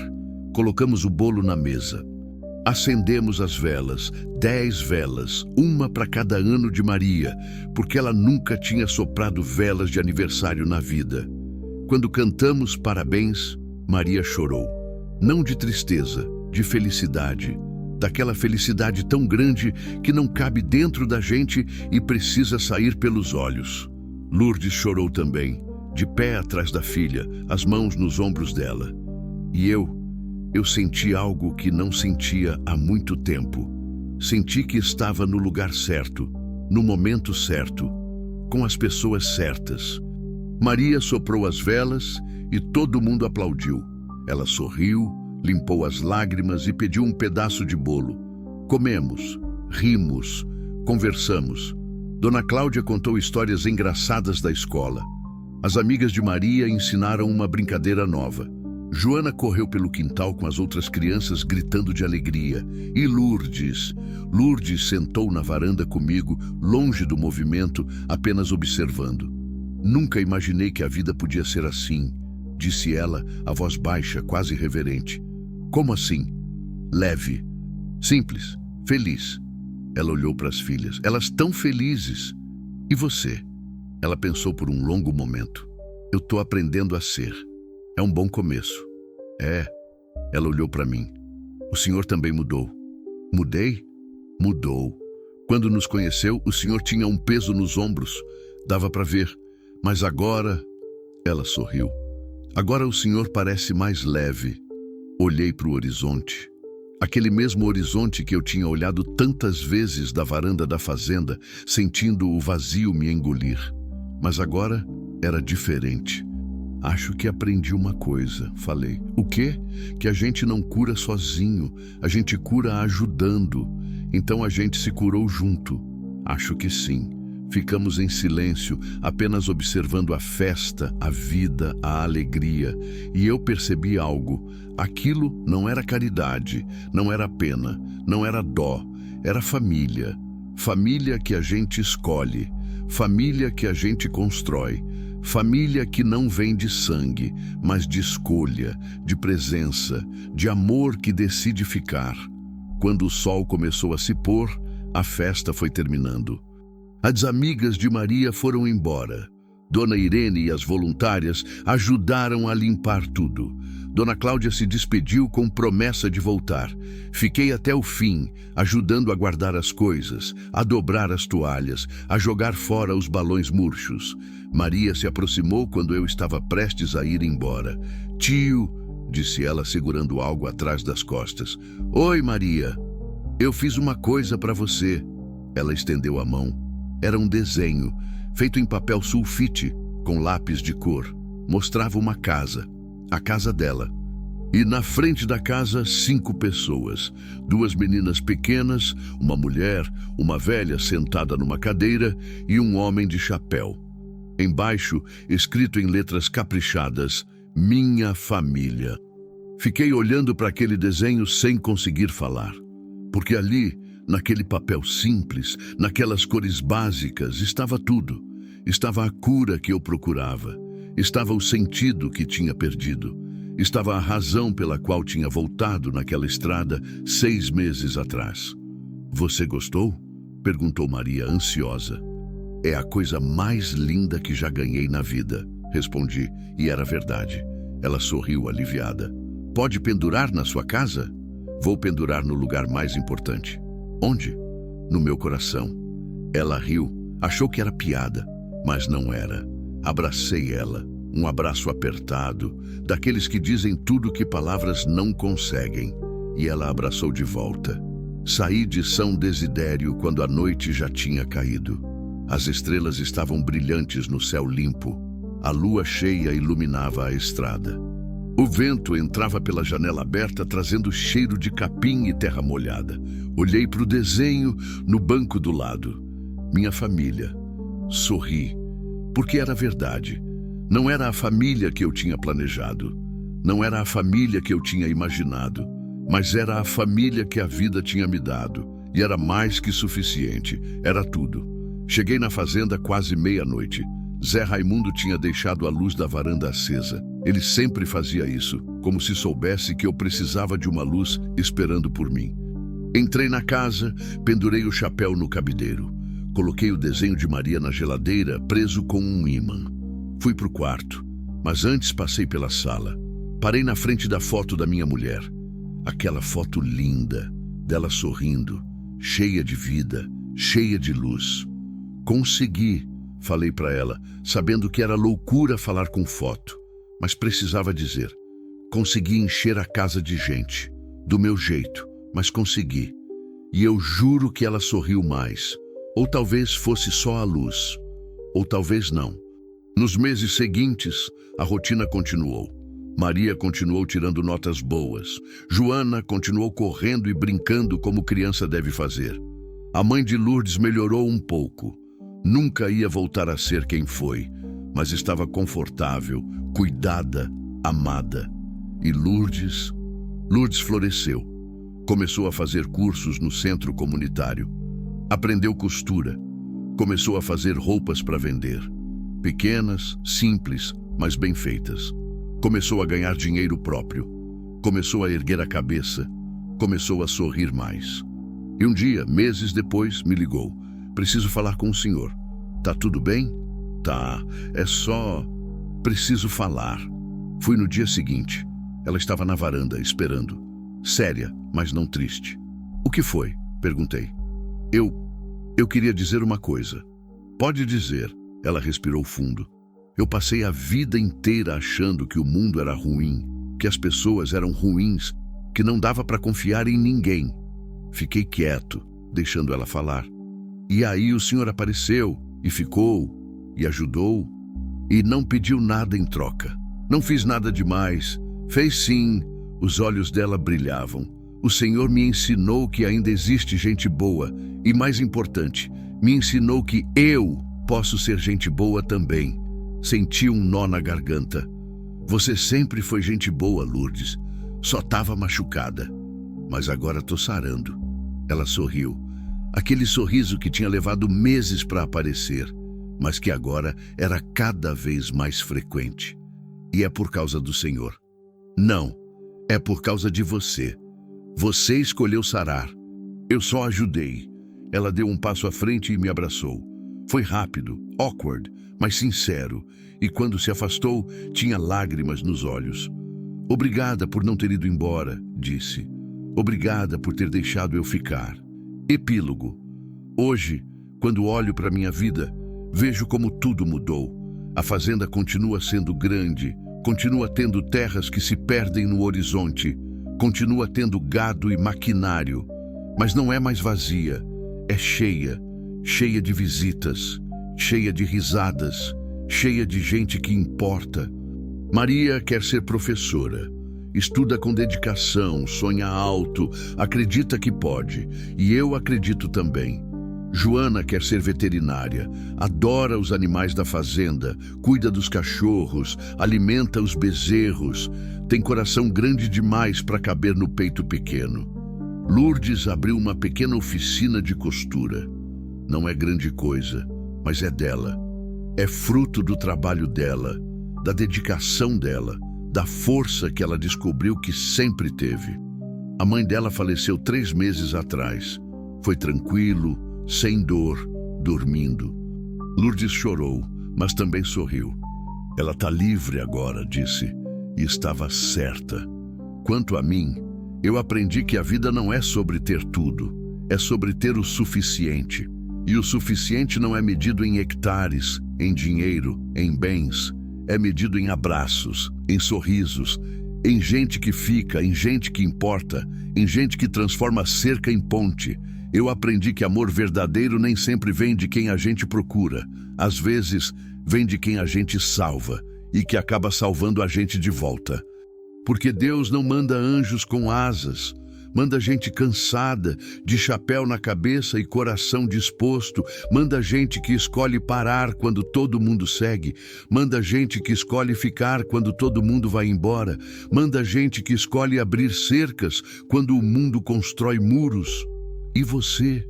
Colocamos o bolo na mesa. Acendemos as velas, 10 velas, uma para cada ano de Maria, porque ela nunca tinha soprado velas de aniversário na vida. Quando cantamos parabéns, Maria chorou. Não de tristeza, de felicidade. Daquela felicidade tão grande que não cabe dentro da gente e precisa sair pelos olhos. Lourdes chorou também, de pé atrás da filha, as mãos nos ombros dela. E eu senti algo que não sentia há muito tempo. Senti que estava no lugar certo, no momento certo, com as pessoas certas. Maria soprou as velas e todo mundo aplaudiu. Ela sorriu, limpou as lágrimas e pediu um pedaço de bolo. Comemos, rimos, conversamos. Dona Cláudia contou histórias engraçadas da escola. As amigas de Maria ensinaram uma brincadeira nova. Joana correu pelo quintal com as outras crianças gritando de alegria. E Lourdes sentou na varanda comigo, longe do movimento, apenas observando. Nunca imaginei que a vida podia ser assim, disse ela, a voz baixa, quase reverente. Como assim? Leve. Simples. Feliz. Ela olhou para as filhas. Elas tão felizes. E você? Ela pensou por um longo momento. Eu estou aprendendo a ser. É um bom começo. É. Ela olhou para mim. O senhor também mudou. Mudei? Mudou. Quando nos conheceu, o senhor tinha um peso nos ombros. Dava para ver. Mas agora... Ela sorriu. Agora o senhor parece mais leve. Olhei para o horizonte. Aquele mesmo horizonte que eu tinha olhado tantas vezes da varanda da fazenda, sentindo o vazio me engolir. Mas agora era diferente. Acho que aprendi uma coisa, falei. O quê? Que a gente não cura sozinho, a gente cura ajudando. Então a gente se curou junto. Acho que sim. Ficamos em silêncio, apenas observando a festa, a vida, a alegria. E eu percebi algo. Aquilo não era caridade, não era pena, não era dó. Era família. Família que a gente escolhe. Família que a gente constrói. Família que não vem de sangue, mas de escolha, de presença, de amor que decide ficar. Quando o sol começou a se pôr, a festa foi terminando. As amigas de Maria foram embora. Dona Irene e as voluntárias ajudaram a limpar tudo. Dona Cláudia se despediu com promessa de voltar. Fiquei até o fim, ajudando a guardar as coisas, a dobrar as toalhas, a jogar fora os balões murchos. Maria se aproximou quando eu estava prestes a ir embora. Tio, disse ela segurando algo atrás das costas. Oi, Maria. Eu fiz uma coisa para você. Ela estendeu a mão. Era um desenho, feito em papel sulfite, com lápis de cor. Mostrava uma casa, a casa dela. E na frente da casa, 5 pessoas. 2 meninas pequenas, uma mulher, uma velha sentada numa cadeira e um homem de chapéu. Embaixo, escrito em letras caprichadas, Minha Família. Fiquei olhando para aquele desenho sem conseguir falar. Porque ali, naquele papel simples, naquelas cores básicas, estava tudo. Estava a cura que eu procurava. Estava o sentido que tinha perdido. Estava a razão pela qual tinha voltado naquela estrada 6 meses atrás. Você gostou? Perguntou Maria, ansiosa. É a coisa mais linda que já ganhei na vida, respondi, e era verdade. Ela sorriu aliviada. Pode pendurar na sua casa? Vou pendurar no lugar mais importante. Onde? No meu coração. Ela riu, achou que era piada, mas não era. Abracei ela, um abraço apertado, daqueles que dizem tudo que palavras não conseguem. E ela abraçou de volta. Saí de São Desidério quando a noite já tinha caído. As estrelas estavam brilhantes no céu limpo. A lua cheia iluminava a estrada. O vento entrava pela janela aberta, trazendo cheiro de capim e terra molhada. Olhei para o desenho no banco do lado. Minha família. Sorri, porque era verdade. Não era a família que eu tinha planejado. Não era a família que eu tinha imaginado. Mas era a família que a vida tinha me dado. E era mais que suficiente. Era tudo. Cheguei na fazenda quase meia-noite. Zé Raimundo tinha deixado a luz da varanda acesa. Ele sempre fazia isso, como se soubesse que eu precisava de uma luz esperando por mim. Entrei na casa, pendurei o chapéu no cabideiro. Coloquei o desenho de Maria na geladeira, preso com um ímã. Fui pro quarto, mas antes passei pela sala. Parei na frente da foto da minha mulher. Aquela foto linda, dela sorrindo, cheia de vida, cheia de luz. Consegui, falei para ela, sabendo que era loucura falar com foto, mas precisava dizer. Consegui encher a casa de gente, do meu jeito, mas consegui. E eu juro que ela sorriu mais. Ou talvez fosse só a luz, ou talvez não. Nos meses seguintes, a rotina continuou. Maria continuou tirando notas boas. Joana continuou correndo e brincando como criança deve fazer. A mãe de Lourdes melhorou um pouco. Nunca ia voltar a ser quem foi, mas estava confortável, cuidada, amada. E Lourdes floresceu. Começou a fazer cursos no centro comunitário. Aprendeu costura. Começou a fazer roupas para vender. Pequenas, simples, mas bem feitas. Começou a ganhar dinheiro próprio. Começou a erguer a cabeça. Começou a sorrir mais. E um dia, meses depois, me ligou. Preciso falar com o senhor. Tá tudo bem? Tá. É só... Preciso falar. Fui no dia seguinte. Ela estava na varanda, esperando. Séria, mas não triste. O que foi? Perguntei. Eu queria dizer uma coisa. Pode dizer. Ela respirou fundo. Eu passei a vida inteira achando que o mundo era ruim, que as pessoas eram ruins, que não dava para confiar em ninguém. Fiquei quieto, deixando ela falar. E aí o senhor apareceu, e ficou, e ajudou, e não pediu nada em troca. Não fiz nada demais. Fez sim. Os olhos dela brilhavam. O Senhor me ensinou que ainda existe gente boa e, mais importante, me ensinou que eu posso ser gente boa também. Senti um nó na garganta. Você sempre foi gente boa, Lourdes. Só estava machucada. Mas agora tô sarando. Ela sorriu. Aquele sorriso que tinha levado meses para aparecer, mas que agora era cada vez mais frequente. E é por causa do Senhor. Não, é por causa de você. Você escolheu sarar. Eu só ajudei. Ela deu um passo à frente e me abraçou. Foi rápido, awkward, mas sincero. E quando se afastou, tinha lágrimas nos olhos. Obrigada por não ter ido embora, disse. Obrigada por ter deixado eu ficar. Epílogo. Hoje, quando olho para minha vida, vejo como tudo mudou. A fazenda continua sendo grande, continua tendo terras que se perdem no horizonte, continua tendo gado e maquinário, mas não é mais vazia, é cheia, cheia de visitas, cheia de risadas, cheia de gente que importa. Maria quer ser professora, estuda com dedicação, sonha alto, acredita que pode, e eu acredito também. Joana quer ser veterinária, adora os animais da fazenda, cuida dos cachorros, alimenta os bezerros, tem coração grande demais para caber no peito pequeno. Lourdes abriu uma pequena oficina de costura. Não é grande coisa, mas é dela. É fruto do trabalho dela, da dedicação dela, da força que ela descobriu que sempre teve. A mãe dela faleceu 3 meses atrás. Foi tranquilo, sem dor, dormindo. Lourdes chorou, mas também sorriu. Ela está livre agora, disse, e estava certa. Quanto a mim, eu aprendi que a vida não é sobre ter tudo, é sobre ter o suficiente. E o suficiente não é medido em hectares, em dinheiro, em bens. É medido em abraços, em sorrisos, em gente que fica, em gente que importa, em gente que transforma cerca em ponte. Eu aprendi que amor verdadeiro nem sempre vem de quem a gente procura. Às vezes, vem de quem a gente salva e que acaba salvando a gente de volta. Porque Deus não manda anjos com asas, manda gente cansada, de chapéu na cabeça e coração disposto, manda gente que escolhe parar quando todo mundo segue, manda gente que escolhe ficar quando todo mundo vai embora, manda gente que escolhe abrir cercas quando o mundo constrói muros. E você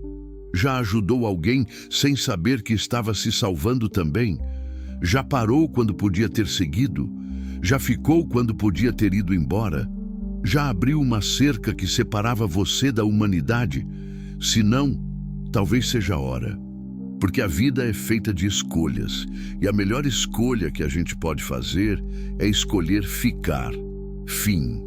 já ajudou alguém sem saber que estava se salvando também? Já parou quando podia ter seguido? Já ficou quando podia ter ido embora? Já abriu uma cerca que separava você da humanidade? Se não, talvez seja a hora. Porque a vida é feita de escolhas, e a melhor escolha que a gente pode fazer é escolher ficar. Fim.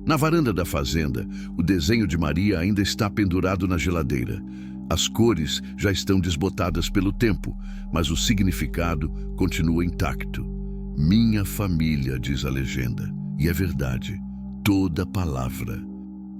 Na varanda da fazenda, o desenho de Maria ainda está pendurado na geladeira. As cores já estão desbotadas pelo tempo, mas o significado continua intacto. Minha família, diz a legenda, e é verdade, toda palavra.